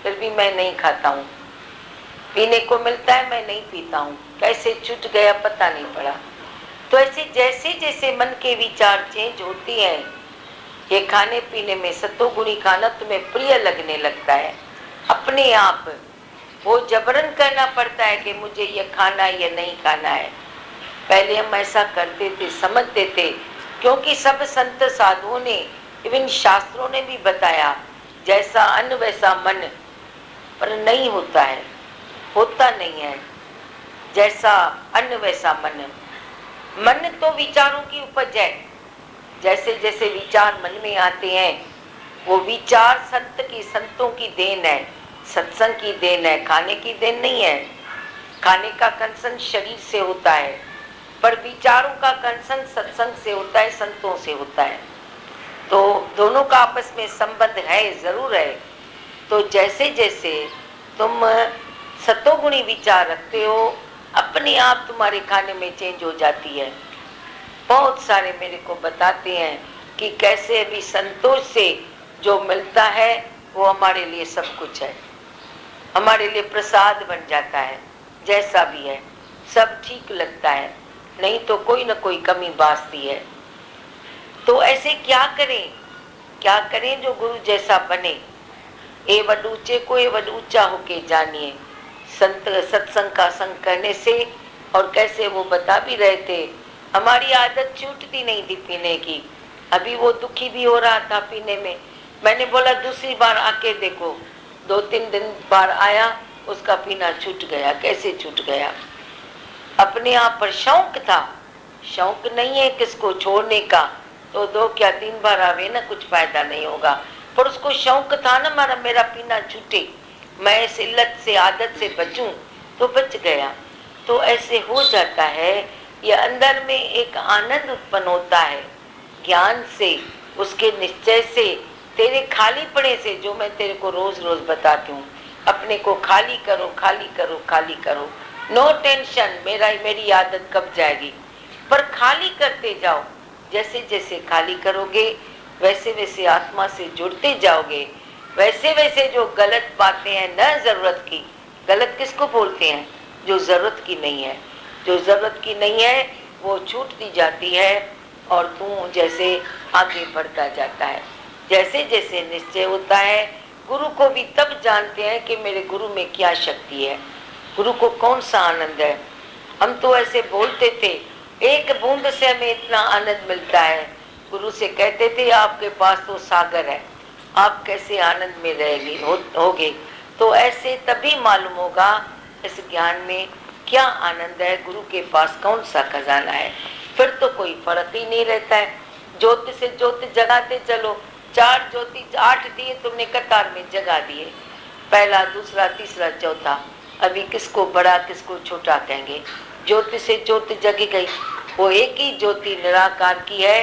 L: फिर भी मैं नहीं खाता हूँ। पीने को मिलता है मैं नहीं पीता हूँ। कैसे छूट गया पता नहीं पड़ा। तो ऐसे जैसे जैसे मन के विचार चेंज होते हैं, ये खाने पीने में सतोगुणी खाना तुम्हें प्रिय लगने लगता है अपने आप। वो जबरन करना पड़ता है कि मुझे ये खाना ये नहीं खाना है। पहले हम ऐसा करते थे, समझते थे, क्योंकि सब संत साधुओं ने, इवन शास्त्रों ने भी बताया, जैसा अन्न वैसा मन। पर नहीं होता है, होता नहीं है। जैसा अन्न वैसा मन। मन तो विचारों की उपज है। जैसे जैसे विचार मन में आते हैं, वो विचार संतों की देन है, सत्संग की देन है, खाने की देन नहीं है। खाने का कंसन शरीर से होता है, पर विचारों का कंसन सत्संग से होता है, संतों से होता है। तो दोनों का आपस में संबंध है, जरूर है। तो जैसे जैसे तुम सतोगुणी विचार रखते हो, अपने आप तुम्हारे खाने में चेंज हो जाती है। बहुत सारे मेरे को बताते हैं कि कैसे भी संतोष से जो मिलता है वो हमारे लिए सब कुछ है, हमारे लिए प्रसाद बन जाता है। जैसा भी है सब ठीक लगता है, नहीं तो कोई न कोई कमी बासती है। तो ऐसे क्या करें क्या करें जो गुरु जैसा बने। ए वड ऊंचे को ए वड ऊंचा होके जानिए। संत सत्संग का संग करने से, और कैसे वो बता भी रहे थे, हमारी आदत छूटती नहीं थी पीने की। अभी वो दुखी भी हो रहा था पीने में। मैंने बोला दूसरी बार आके देखो। 2-3 दिन बार आया, उसका पीना छूट गया। कैसे छूट गया? अपने आप पर शौक था। शौक नहीं है किसको छोड़ने का, तो 2 क्या 3 बार आवे ना, कुछ फायदा नहीं होगा। पर उसको शौक था ना, मेरा पीना छूटे, मैं इस इल्लत से, आदत से बचूं, तो बच गया। तो ऐसे हो जाता है। ये अंदर में एक आनंद उत्पन्न होता है ज्ञान से, उसके निश्चय से, तेरे खाली पड़े से, जो मैं तेरे को रोज रोज बताती हूँ। अपने को खाली करो, खाली करो, खाली करो। नो टेंशन, मेरी आदत कब जाएगी, पर खाली करते जाओ। जैसे जैसे खाली करोगे, वैसे वैसे आत्मा से जुड़ते जाओगे। वैसे वैसे जो गलत बातें हैं न जरूरत की, गलत किसको बोलते हैं? जो जरूरत की नहीं है। जो जरूरत की नहीं है वो छूटती जाती है, और तू जैसे आगे बढ़ता जाता है। जैसे जैसे निश्चय होता है, गुरु को भी तब जानते हैं कि मेरे गुरु में क्या शक्ति है, गुरु को कौन सा आनंद है। हम तो ऐसे बोलते थे, एक बूंद से हमें इतना आनंद मिलता है। गुरु से कहते थे आपके पास तो सागर है, आप कैसे आनंद में रहेंगे होगे। तो ऐसे तभी मालूम होगा इस ज्ञान में क्या आनंद है, गुरु के पास कौन सा खजाना है। फिर तो कोई फर्क ही नहीं रहता है। ज्योति से ज्योति जगाते चलो। 4 ज्योति 8 दिए तुमने कतार में जगा दिए, पहला, दूसरा, तीसरा, चौथा। अभी किसको बड़ा किसको छोटा कहेंगे। ज्योति से ज्योति जगी गई, वो एक ही ज्योति निराकार की है,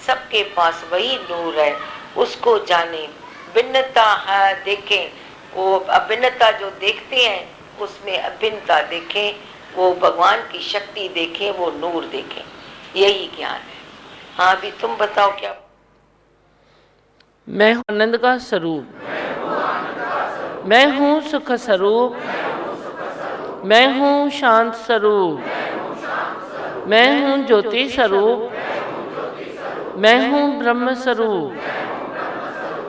L: सबके पास वही नूर है, उसको जाने। भिन्नता है देखें, वो अभिन्नता जो देखते हैं उसमें अभिन्नता देखें, वो भगवान की शक्ति देखें, वो नूर देखें। यही ज्ञान है। हाँ, अभी तुम बताओ क्या?
B: मैं हूँ आनंद का स्वरूप, मैं हूँ सुख स्वरूप, मैं हूँ शांत स्वरूप, मैं हूँ ज्योति स्वरूप, मैं हूँ ब्रह्म स्वरूप,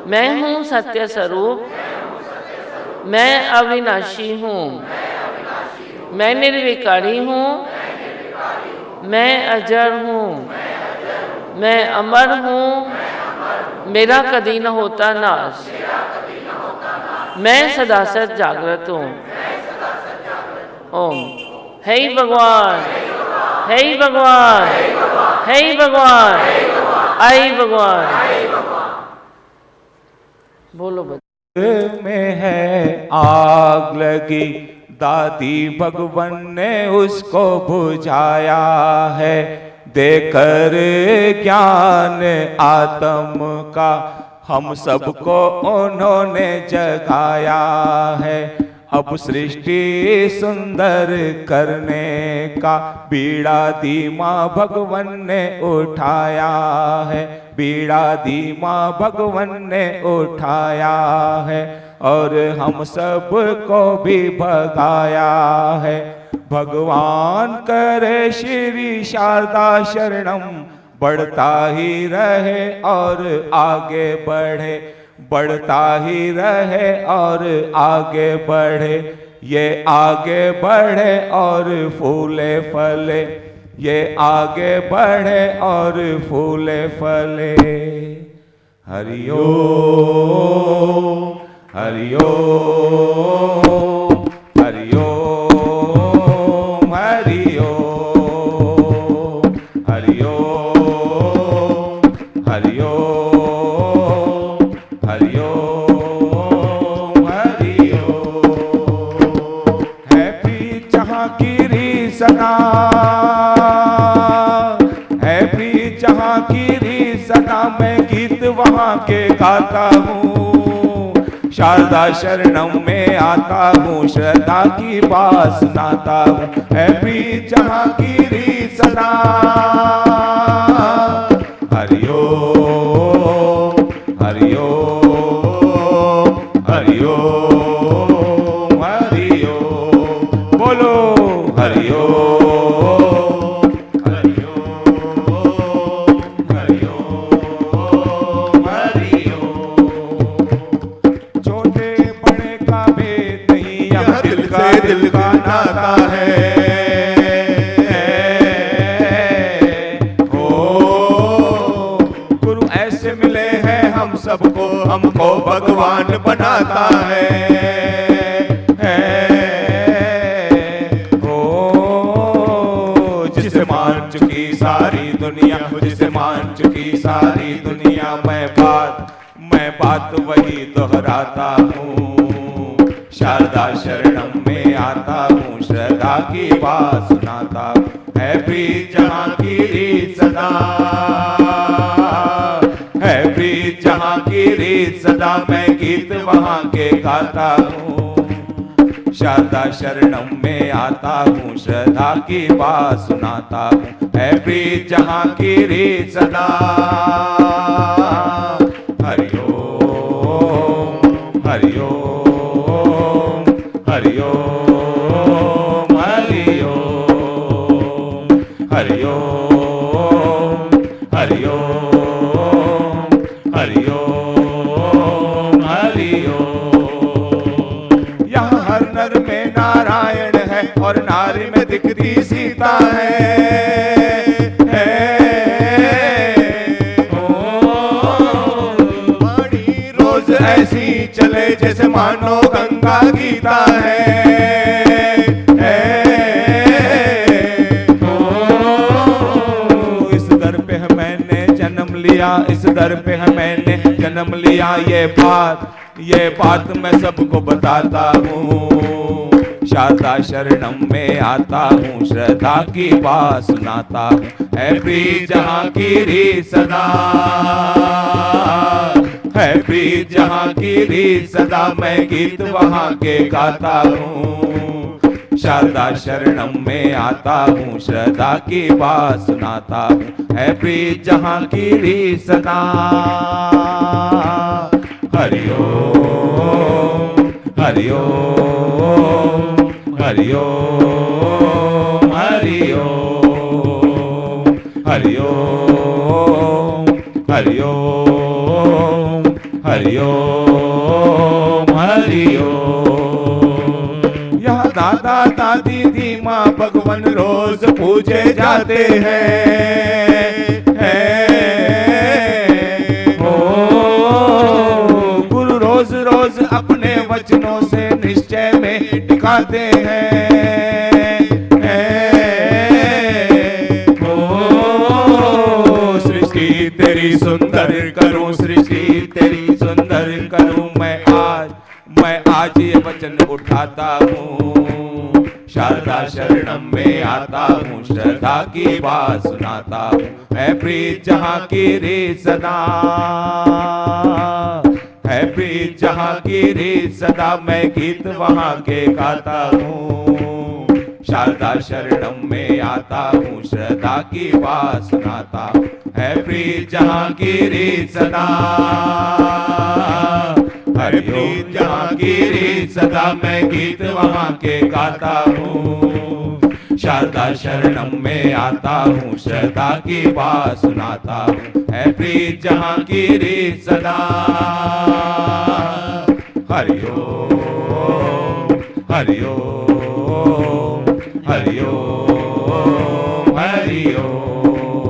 B: मैं हूँ सत्य स्वरूप, मैं अविनाशी हूँ, मैं निर्विकारी हूँ, मैं अजर हूँ, मैं अमर हूँ, मेरा कभी न होता नाश, मैं सदा सद जागृत हूँ। ओम। हे भगवान, हे भगवान, हे भगवान, आई भगवान। बोलो बच्चे।
M: में है आग लगी, दादी भगवान ने उसको बुझाया है। देकर ज्ञान आत्म का हम सबको उन्होंने जगाया है। अब सृष्टि सुंदर करने का बीड़ा धीमा भगवान ने उठाया है, बीड़ा धीमा भगवान ने उठाया है, और हम सब को भी भगाया है। भगवान करे श्री शारदा शरणम, बढ़ता ही रहे और आगे बढ़े, बढ़ता ही रहे और आगे बढ़े। ये आगे बढ़े और फूले फले, ये आगे बढ़े और फूले फले। हरि ओम, हरि ओम, हरि ओम, हरि ओम, हरि ओम, हरि ओम, हरि ओम, हरि ओम। है प्रीत जहाँ की सना, है प्रीत जहाँ की सना, मैं गीत वहाँ के गाता हूँ। शारदा शरणम में आता हूँ, श्रद्धा की बात सुनाता हूँ। है प्रीत जहाँ की सना। हरि ओम, हरि ओम, हरि ओम, हरि ओम। बोलो हरि ओम, हरि ओम, हरि ओम, हरि ओम। से मिले हैं हम सबको, हमको भगवान बनाता है। जिसे मान चुकी सारी दुनिया, जिसे मान चुकी सारी दुनिया, मैं बात वही दोहराता हूँ। शारदा शरणम में आता हूँ, श्रद्धा की बात सुनाता हूँ। है प्रीत जहाँ की रीत सदा, है प्रीत जहाँ की रीत सदा, मैं गीत वहाँ के गाता हूँ। शारदा शरणम में आता हूँ, श्रद्धा की बात सुनाता हूँ। है प्रीत जहाँ की रीत सदा। हरि ओम, हरि ओम, हरि ओम, हरि ओम, हरि ओम, हरि ओम, हरि ओम, हरि ओम। यहाँ हर नर में नारायण है और नारी में दिखती सीता है। ऐसी चले जैसे मानो गंगा गीता है। इस दर पे है मैंने जन्म लिया, इस दर पे है मैंने जन्म लिया। ये बात मैं सबको बताता हूँ। शारदा शरणम में आता हूँ, श्रद्धा की बात सुनाता हूँ। है प्रीत जहाँ की रीत सदा, है प्रीत जहाँ की रीत सदा, मैं गीत वहाँ के गाता हूँ। शारदा शरणम में आता हूँ, श्रद्धा की बात सुनाता हूँ। है प्रीत जहाँ की रीत सदा। हरि ओम, हरि ओम, हरि ओम, हरि ओम, हरि ओम, हरि ओम, हरि ओम, हरि ओम। यहाँ दादा दादी दी माँ भगवान रोज पूजे जाते हैं। गुरु रोज रोज अपने वचनों से निश्चय में टिकाते हैं। सृष्टि तेरी सुंदर करूं, सृष्टि तेरी सुंदर करूं, मैं आज ये वचन उठाता हूँ। शारदा शरणम में आता हूँ, श्रद्धा की बात सुनाता हूँ। है प्रीत जहाँ की रीत सदा, है प्रीत जहाँ की रीत सदा, मैं गीत वहाँ के गाता हूँ। शारदा शरणम में आता हूँ, श्रद्धा की बात सुनाता हूँ। है प्रीत जहाँ की रीत सदा, हरि प्रीत जहाँ की रीत सदा, मैं गीत वहाँ के गाता हूँ। शारदा शरणम में आता हूँ, श्रद्धा की बात सुनाता हूँ। है प्रीत जहाँ की रीत सदा। हरि ओम, हरि ओम, हरि ओम, हरि ओम,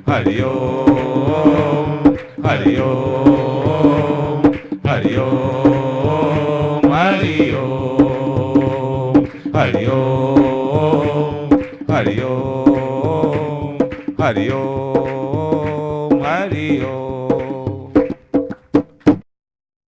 M: हरि ओम, हरि ओम, हरि ओम, हरि ओम, हरि ओम, हरि ओम, हरि ओम, हरि ओम।